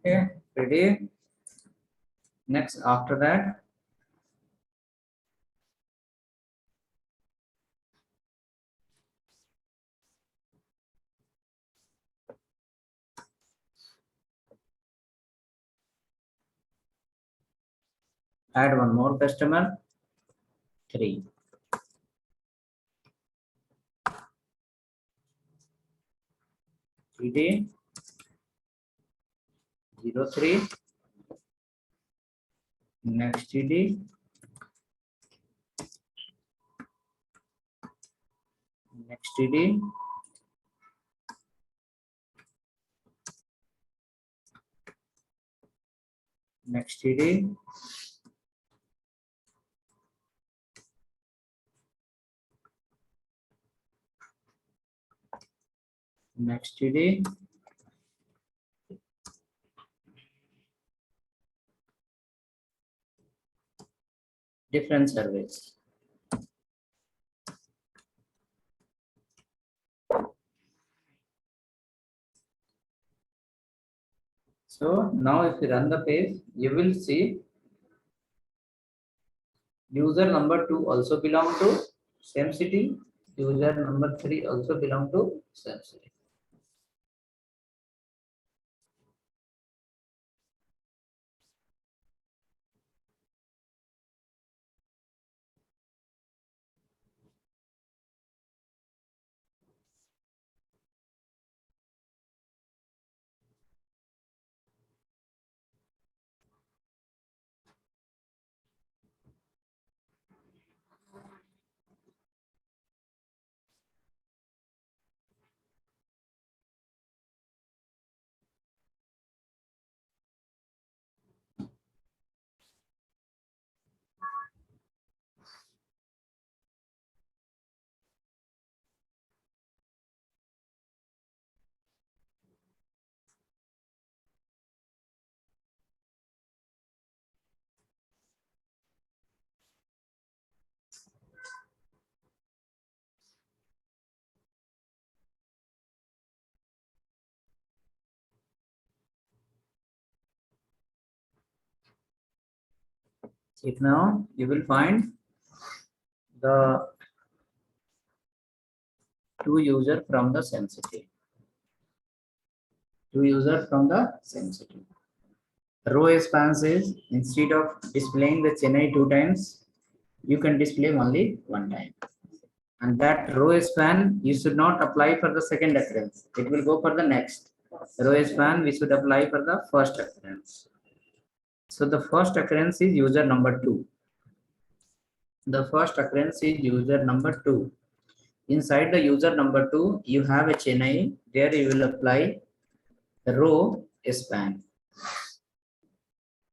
Okay, ready? Next, after that, add one more customer, 3. TD 03, next TD, next TD, next TD, next TD, different service. So now if you run the page, you will see user number 2 also belong to same city. User number 3 also belong to same city. If now you will find the 2 user from the same city. two users from the same city. Row spans is instead of displaying the Chennai 2 times, you can display only 1 time. And that row span you should not apply for the second occurrence. It will go for the next. Row span we should apply for the first occurrence. So the first occurrence is user number 2. The first occurrence is user number 2. Inside the user number 2, you have a Chennai. There you will apply the row span.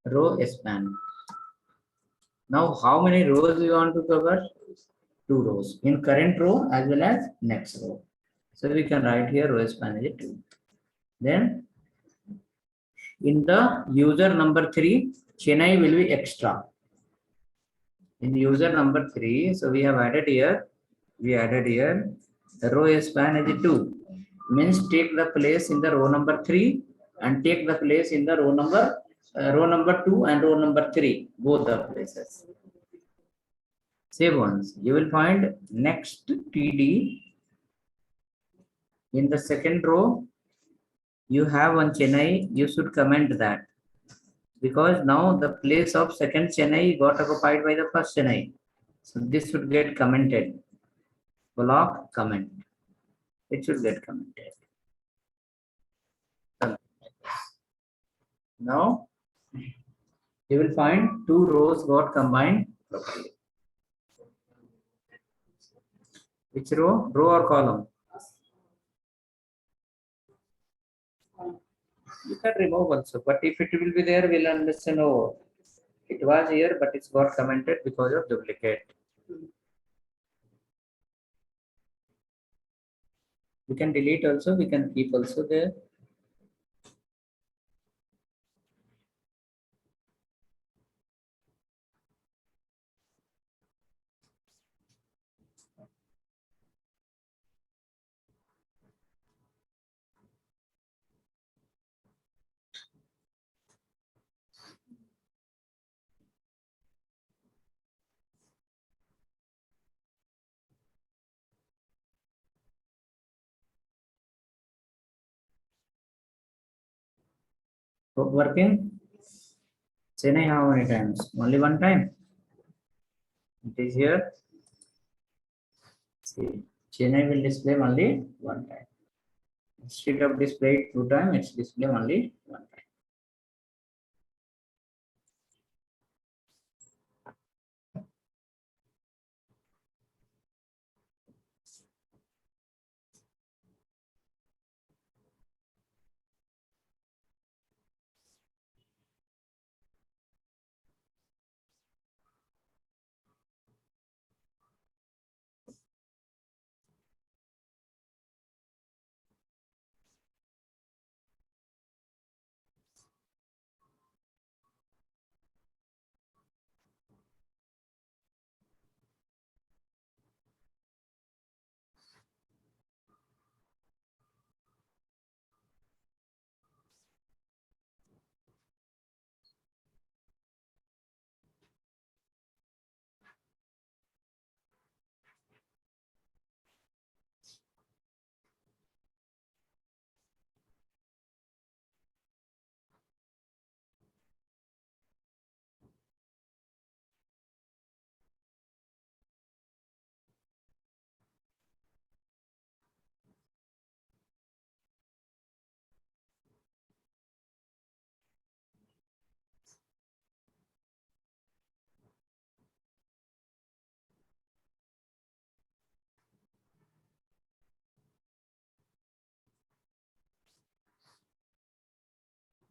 Row span. Now, how many rows you want to cover? 2 rows. In current row as well as next row. So we can write here row span is 2. Then in the user number 3, Chennai will be extra. In user number 3, so we have added here. The row span is 2. Means take the place in the row number 3 and take the place in the row number 2 and row number 3, both the places. Save once. You will find next TD. In the second row, you have one Chennai. You should comment that. Because now the place of second Chennai got occupied by the first Chennai. So this should get commented. Block comment. It should get commented. Now you will find 2 rows got combined properly. Which row? Row or column? You can remove also, but if it will be there, we'll understand. Oh, it was here, but it's got commented because of duplicate. We can delete also, we can keep also there. Working? Chennai how many times? Only 1 time. It is here. See, Chennai will display only 1 time. Instead of display 2 times, it's display only 1 time.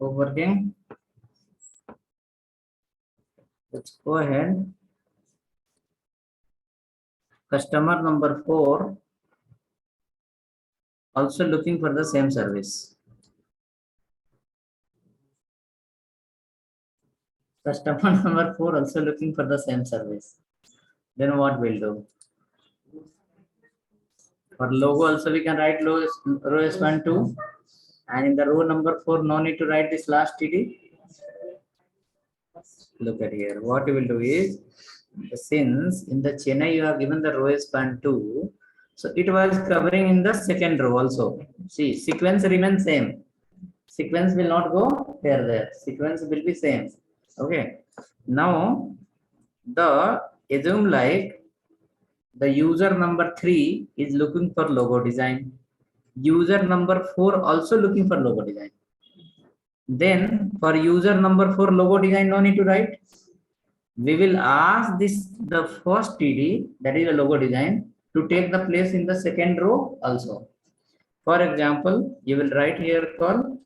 Working? Let's go ahead. Customer number 4 also looking for the same service. Customer number 4 also looking for the same service. Then what we'll do? For logo also we can write row span 2. And in the row number 4, no need to write this last TD. Look at here. What you will do is, since in the Chennai you have given the row span 2, so it was covering in the second row also. See, sequence remains same. Sequence will not go here there. Sequence will be same. Okay. Now the assume like the user number 3 is looking for logo design. User number 4 also looking for logo design. Then for user number 4 logo design, no need to write. We will ask the first TD, that is a logo design, to take the place in the second row also. For example, you will write here called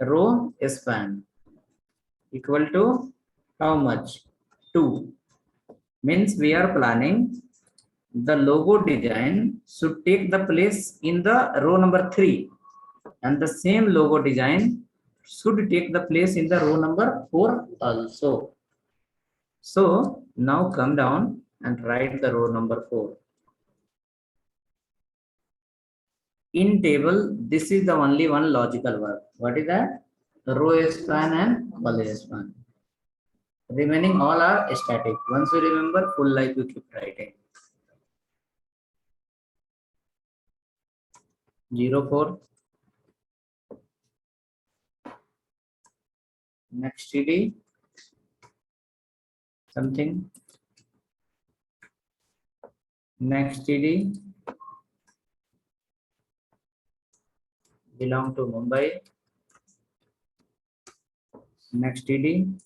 row span equal to how much? 2. Means we are planning the logo design should take the place in the row number 3, and the same logo design should take the place in the row number 4 also. So now come down and write the row number 4. In table, this is the only one logical work. What is that? Row span and column span. Remaining all are static. Once you remember, full life you keep writing. 04. Next TD. Something. Next TD. Belong to Mumbai. Next TD.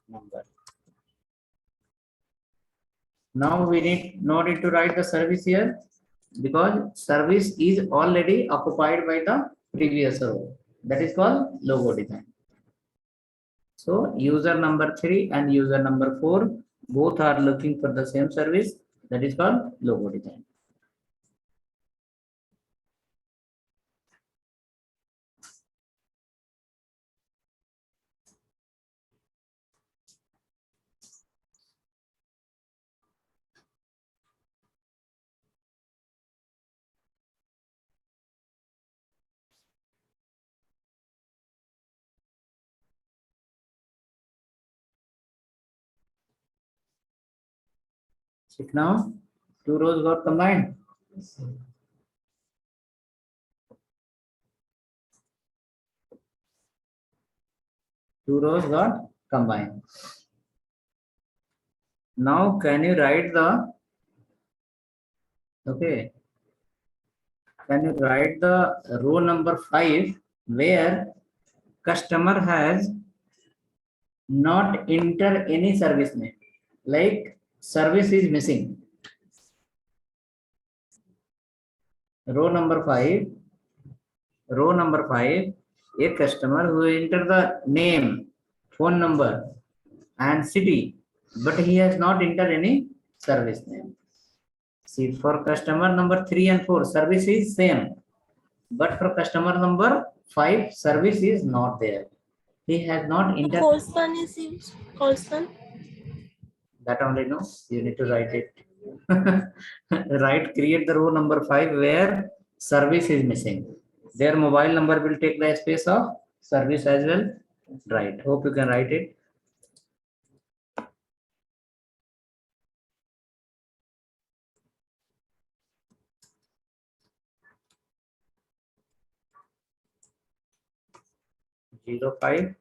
Number. Now we need no need to write the service here because service is already occupied by the previous row. That is called logo design. So user number 3 and user number 4 both are looking for the same service. That is called logo design. Check now. 2 rows got combined. Two rows got combined. Now can you write the okay? Can you write the row number 5 where customer has not enter any service name, like service is missing. Row number 5, a customer who enter the name, phone number and city, but he has not entered any service name. See, for customer number 3 and 4, service is same, but for customer number 5, service is not there. He has not entered. Whole span is used. Whole span. That only no, you need to write it. Right, create the row number 5 where service is missing. Their mobile number will take the space of service as well. Right, hope you can write it. Zero 5.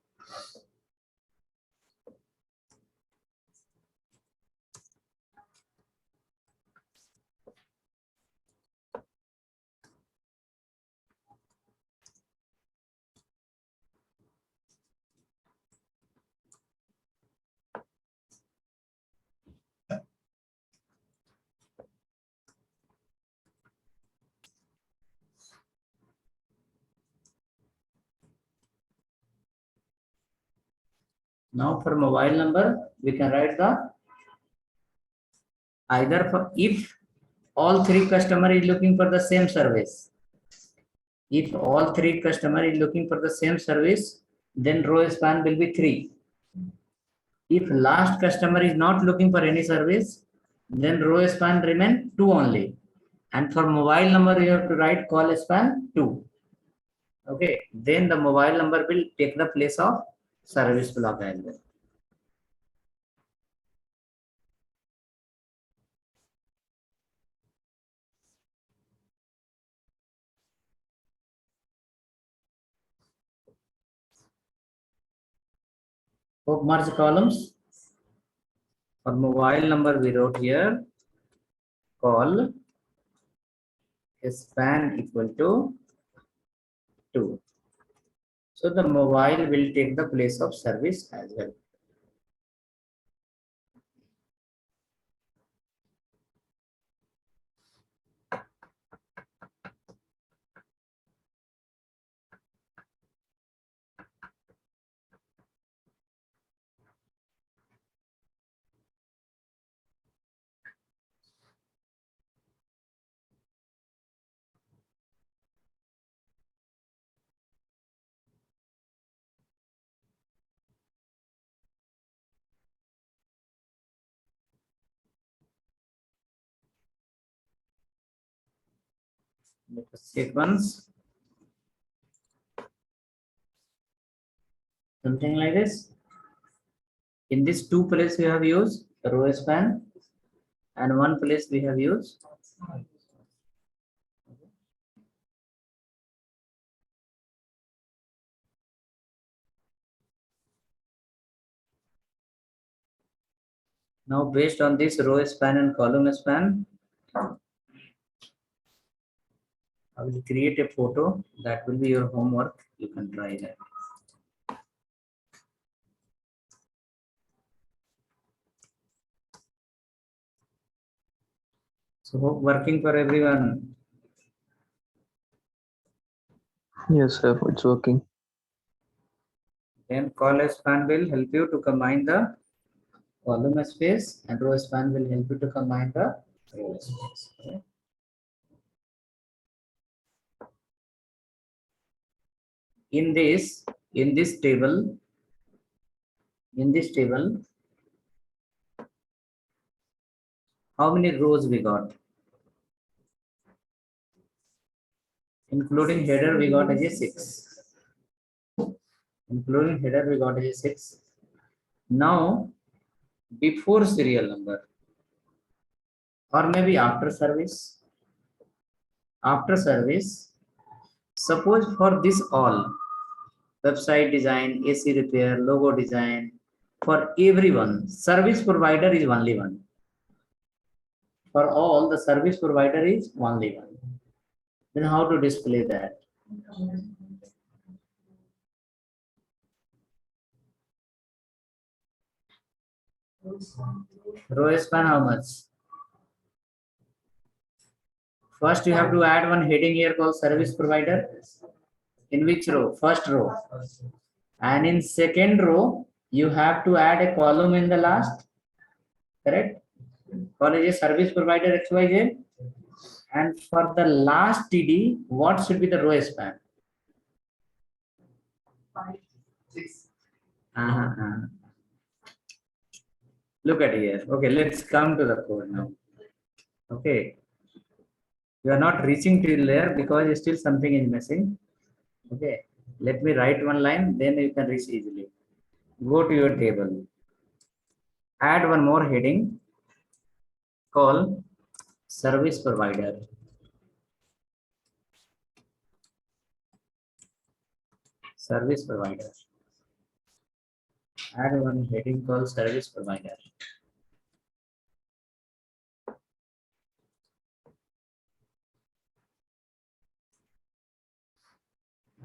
Now for mobile number, we can write the either for if all 3 customer is looking for the same service. If all 3 customer is looking for the same service, then row span will be 3. If last customer is not looking for any service, then row span remain 2 only. And for mobile number, you have to write call span 2. Okay, then the mobile number will take the place of service block as well. Hope merge columns. For mobile number we wrote here call span equal to 2. So the mobile will take the place of service as well. Let us check once. Something like this. In this two place we have used row span and one place we have used now based on this row span and column span, I will create a photo that will be your homework. You can try that. So hope working for everyone. Yes, sir, it's working. Then call span will help you to combine the column space and row span will help you to combine the row space. Okay. In this table, how many rows we got? Including header, we got as a 6. Including header, we got as a 6. Now, before serial number, or maybe after service, suppose for this all, website design, AC repair, logo design, for everyone, service provider is only one. For all, the service provider is only one. Then how to display that? Row span how much? First you have to add one heading here called service provider. In which row? First row. And in second row, you have to add a column in the last. Correct? Call it a service provider XYZ. And for the last TD, what should be the row span? 5, 6. Look at here. Okay, let's come to the code now. Okay. You are not reaching till there because still something is missing. Okay. Let me write one line, then you can reach easily. Go to your table. Add one more heading. Call service provider. Service provider. Add one heading called service provider.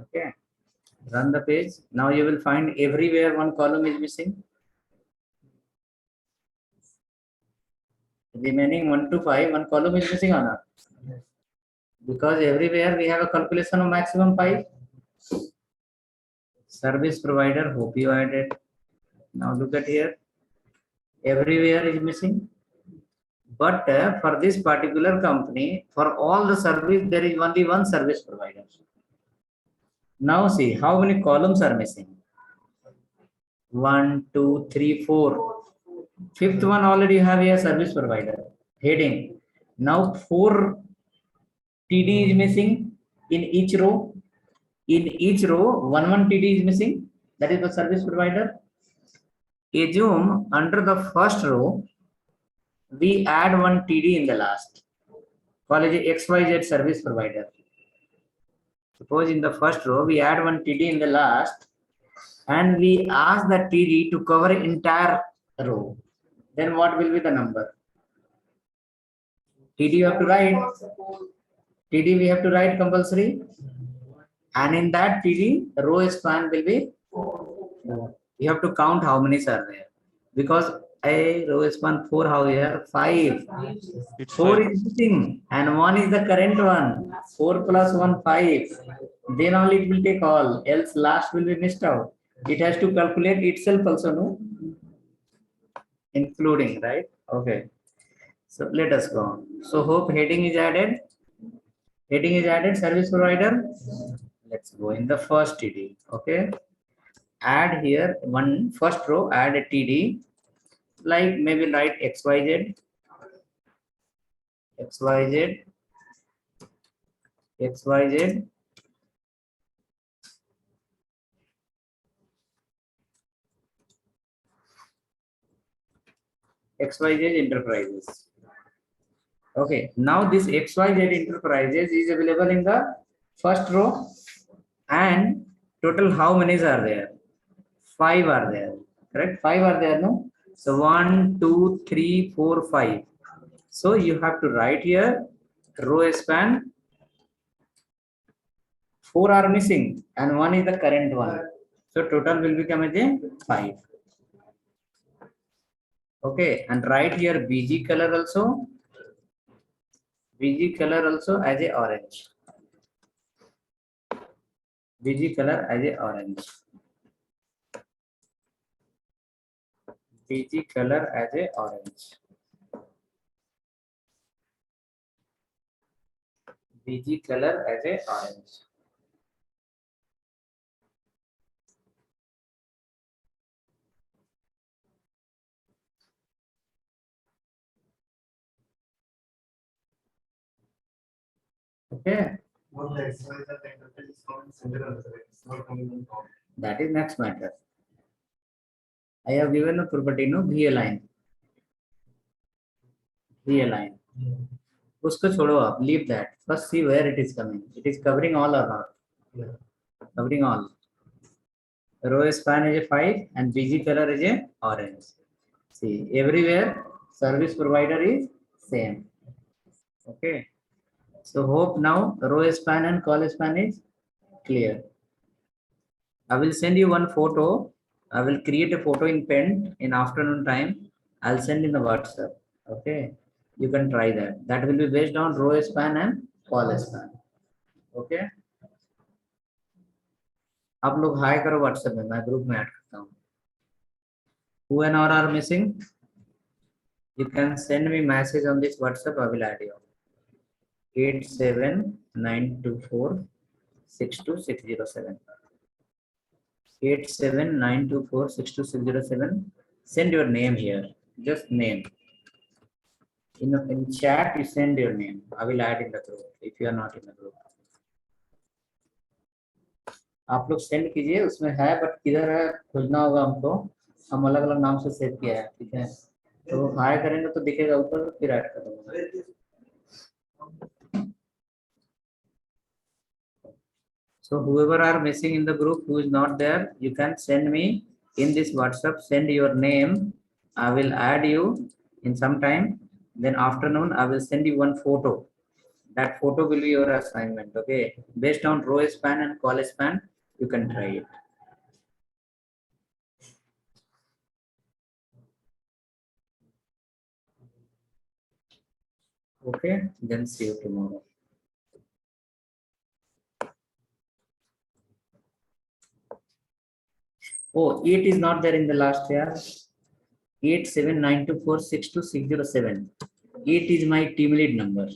Okay. Run the page. Now you will find everywhere one column is missing. Remaining 1 to 5, one column is missing or not? Because everywhere we have a calculation of maximum 5. Service provider, hope you added. Now look at here. Everywhere is missing. But for this particular company, for all the service, there is only one service provider. Now see how many columns are missing. 1, 2, 3, 4. Fifth one already you have a service provider heading. Now 4 TD is missing in each row. In each row, one TD is missing. That is the service provider. Assume under the first row, we add one TD in the last. Call it XYZ service provider. Suppose in the first row, we add one TD in the last. and we ask the TD to cover entire row, then what will be the number? TD you have to write. TD we have to write compulsory. And in that TD, the row span will be 4. You have to count how many are there. Because a row span 4, how here? 5. It's 4 5. is missing and 1 is the current one. 4 plus 1, 5. Then only it will take all, else last will be missed out. It has to calculate itself also, no? Including, right? Okay. So let us go on. So hope heading is added. Heading is added, service provider. Let's go in the first TD. Okay. Add here one first row, add a TD. Like maybe write XYZ, XYZ, XYZ. XYZ Enterprises. Okay, now this XYZ Enterprises is available in the first row, and total how many are there? 5 are there, correct? 5 are there, no? So 1, 2, 3, 4, 5. So you have to write here row span. 4 are missing and 1 is the current one. So total will become as a 5. Okay, and write here BG color also. BG color also as a orange. BG color as a orange. BG color as a orange. BG color as a orange. Okay, What the exercise that the interface is not centered on the correct. It's not coming on top. that is next matter. I have given a property no V align. V align. उसको छोड़ो आप, leave that. First see where it is coming. It is covering all or not? Yeah. Covering all. Row span is a 5 and BG color is a orange. See, everywhere service provider is same. Okay. So hope now row span and call span is clear. I will send you one photo. I will create a photo in Paint in afternoon time. I'll send in the WhatsApp. Okay. You can try that. That will be based on row span and call span. Okay. आप लोग high करो WhatsApp में, मैं group में add करता हूँ. Who and all are missing? You can send me message on this WhatsApp. I will add you. 87924626607. 87924626607. Send your name here. Just name. In chat, you send your name. I will add in the group if you are not in the group. आप लोग send कीजिए, उसमें है but किधर है खोजना होगा हमको. हम अलग अलग नाम से सेव किया है, ठीक है. तो हाई करेंगे तो दिखेगा ऊपर, फिर ऐड कर दूंगा. So whoever are missing in the group who is not there, you can send me in this WhatsApp, send your name. I will add you in some time. Then afternoon, I will send you one photo. That photo will be your assignment. Okay. Based on row span and call span, you can try it. Okay. Then see you tomorrow. Oh, 8 is not there in the last year. 87924626607. 8 is my team lead number.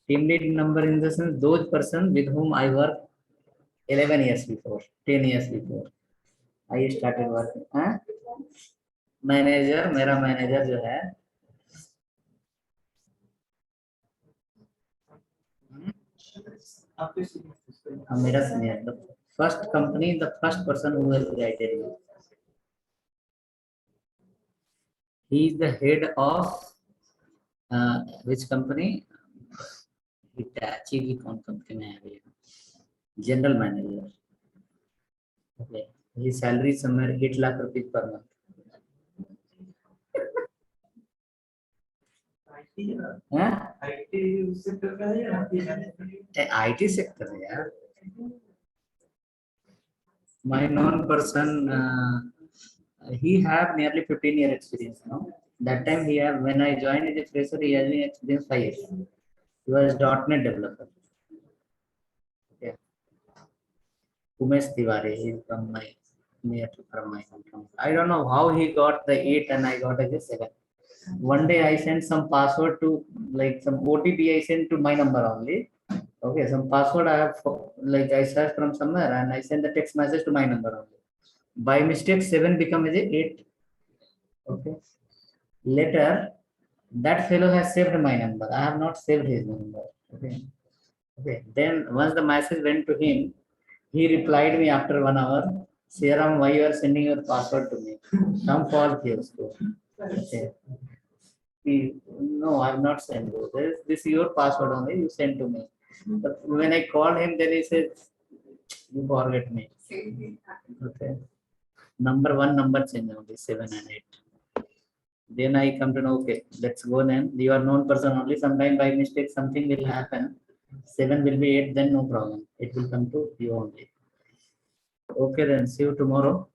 Team lead number in the sense those person with whom I work 11 years before, 10 years before. I started working. Manager, मेरा manager जो है, मेरा senior. The first company, the first person who has created you. He is the head of which company? Hitachi की कौन company में है भैया? General manager. Okay. His salary is somewhere 8 lakh rupees per month. हाँ? IT sector का है या IT sector है यार. My known person, he have nearly 15-year experience now. That time he have, when I joined as a fresher, he has been experienced 5 years. He was .NET developer. Yeah. Umesh Tiwari, he is from my hometown. I don't know how he got the 8 and I got a 7. One day I sent some password to, like some OTP I sent to my number only. Okay, some password I have, like I searched from somewhere and I sent the text message to my number only. By mistake, 7 become as a 8. Okay. Later, that fellow has saved my number. I have not saved his number. Okay. Okay. Then once the message went to him, he replied me after 1 hour. Sriram, why you are sending your password to me? Some false here. Okay. No, I have not sent you. This is your password only. You sent to me. But when I called him, then he said, "You forget me." Okay. Number 1 number change only 7 and 8. Then I come to know, okay, let's go then. You are known person only. Sometime by mistake something will happen. 7 will be 8, then no problem. It will come to you only. Okay, then see you tomorrow.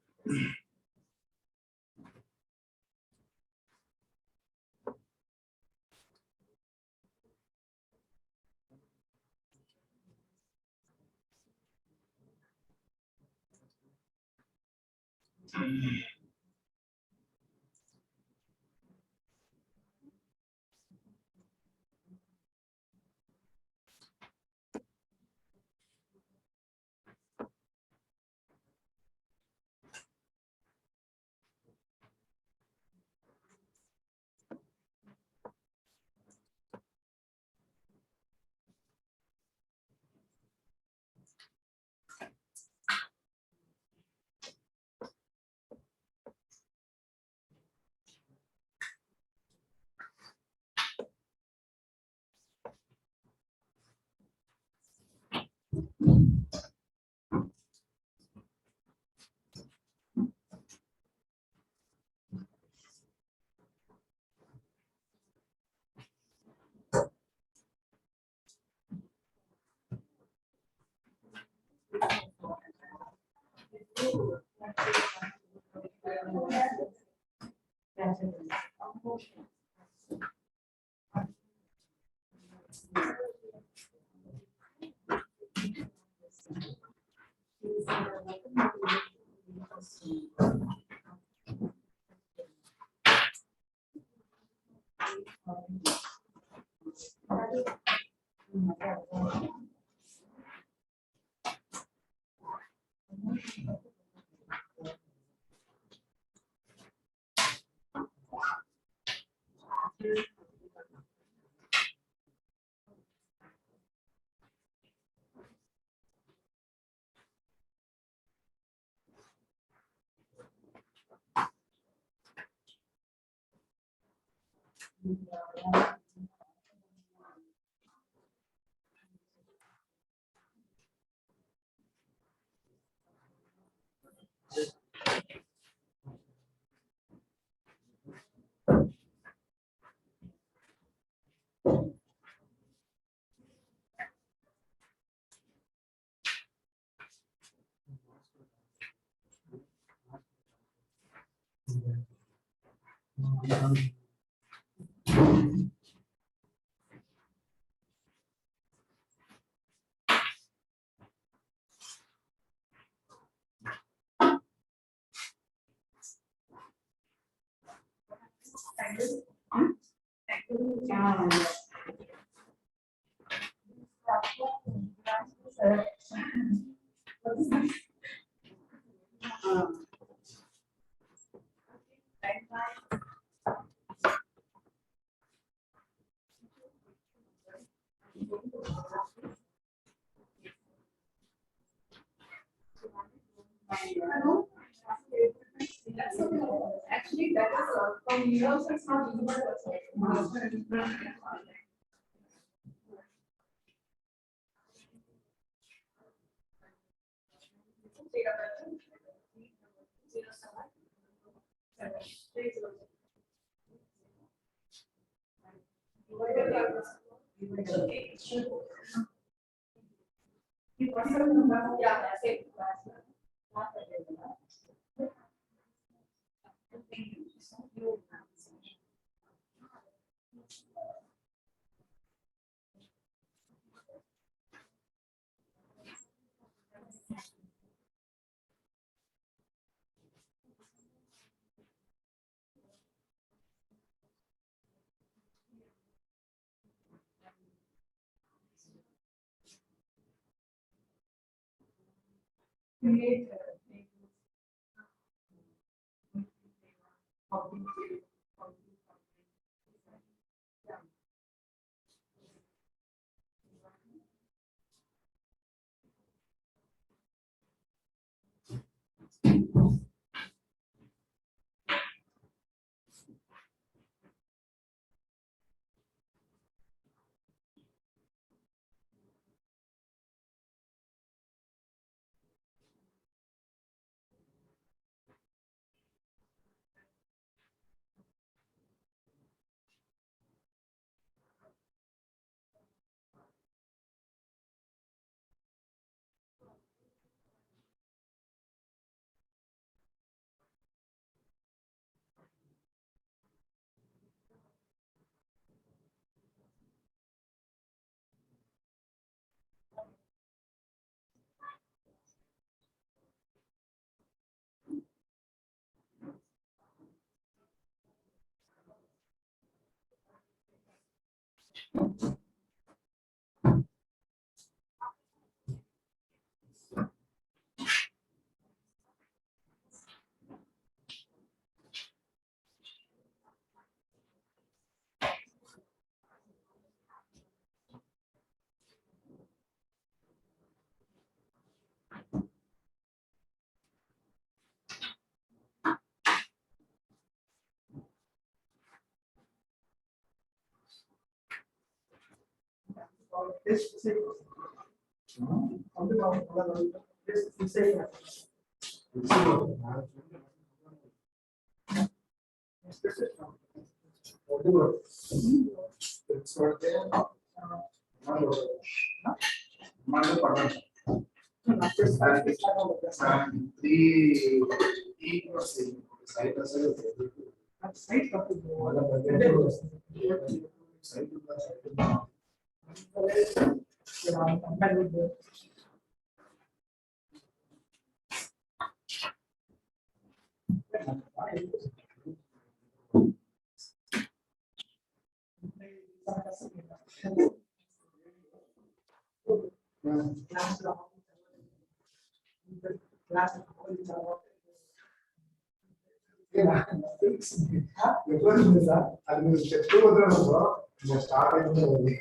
Actually, that is from years, it's not visible. Yeah, that's it. Create. అది చెప్తూ వదలడంలో start అయిపోయింది.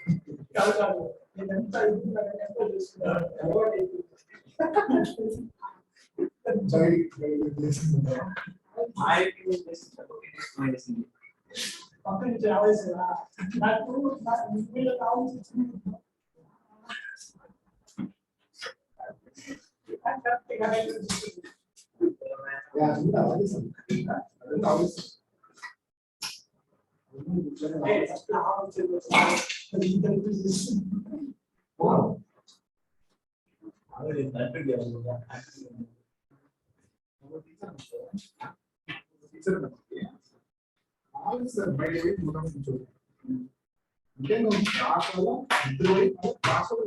అంటే నువ్వు క్లాసులో ఇద్దరు క్లాసులో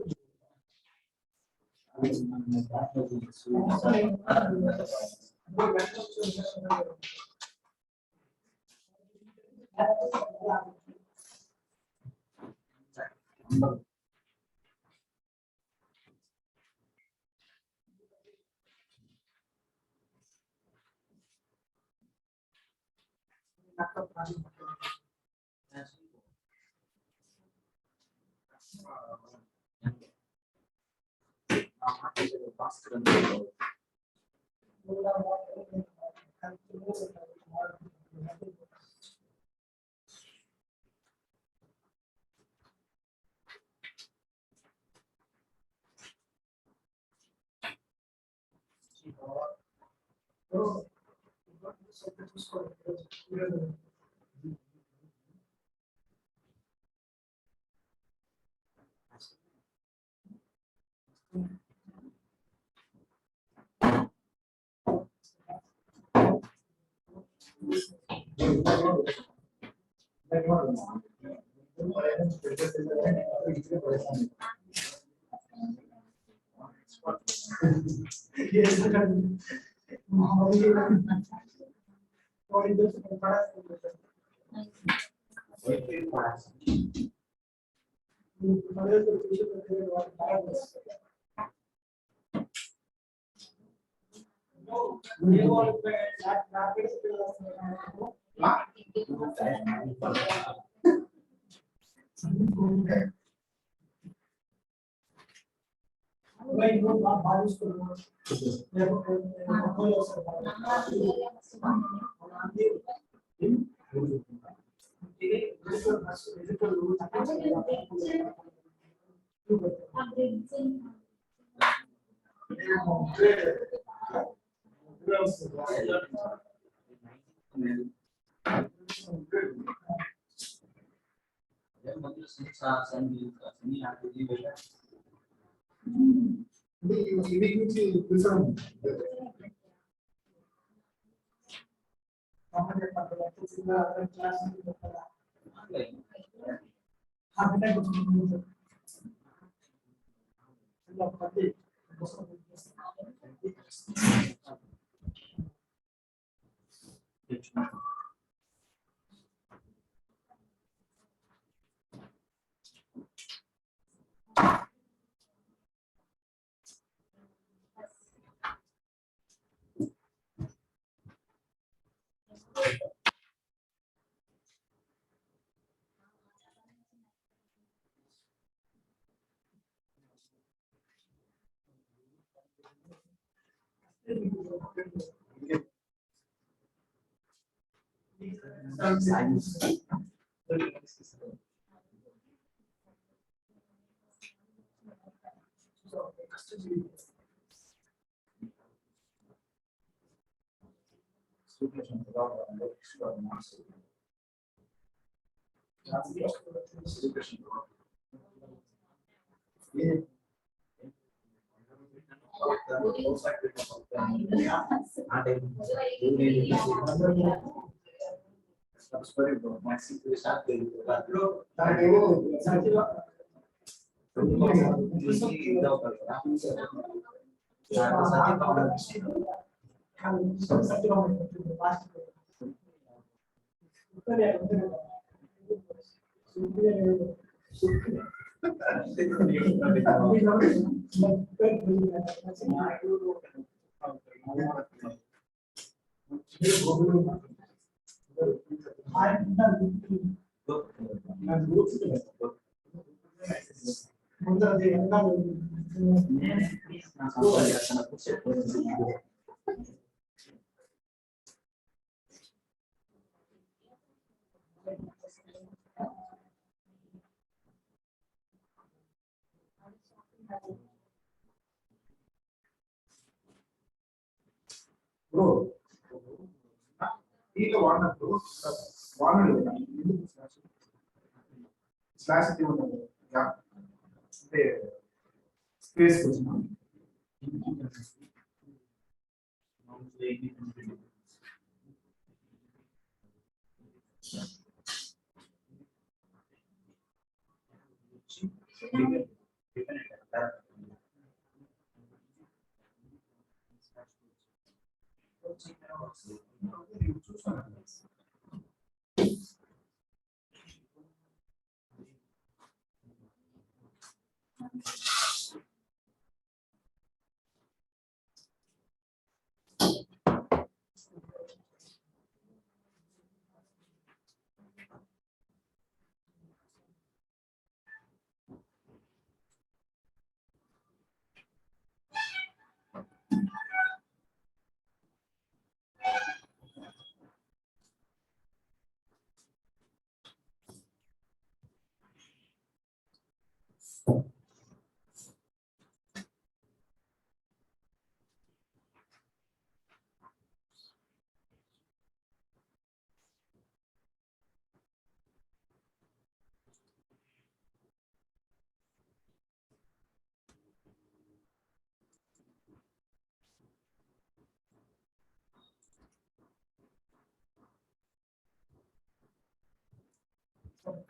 Code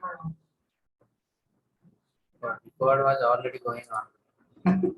was already going on.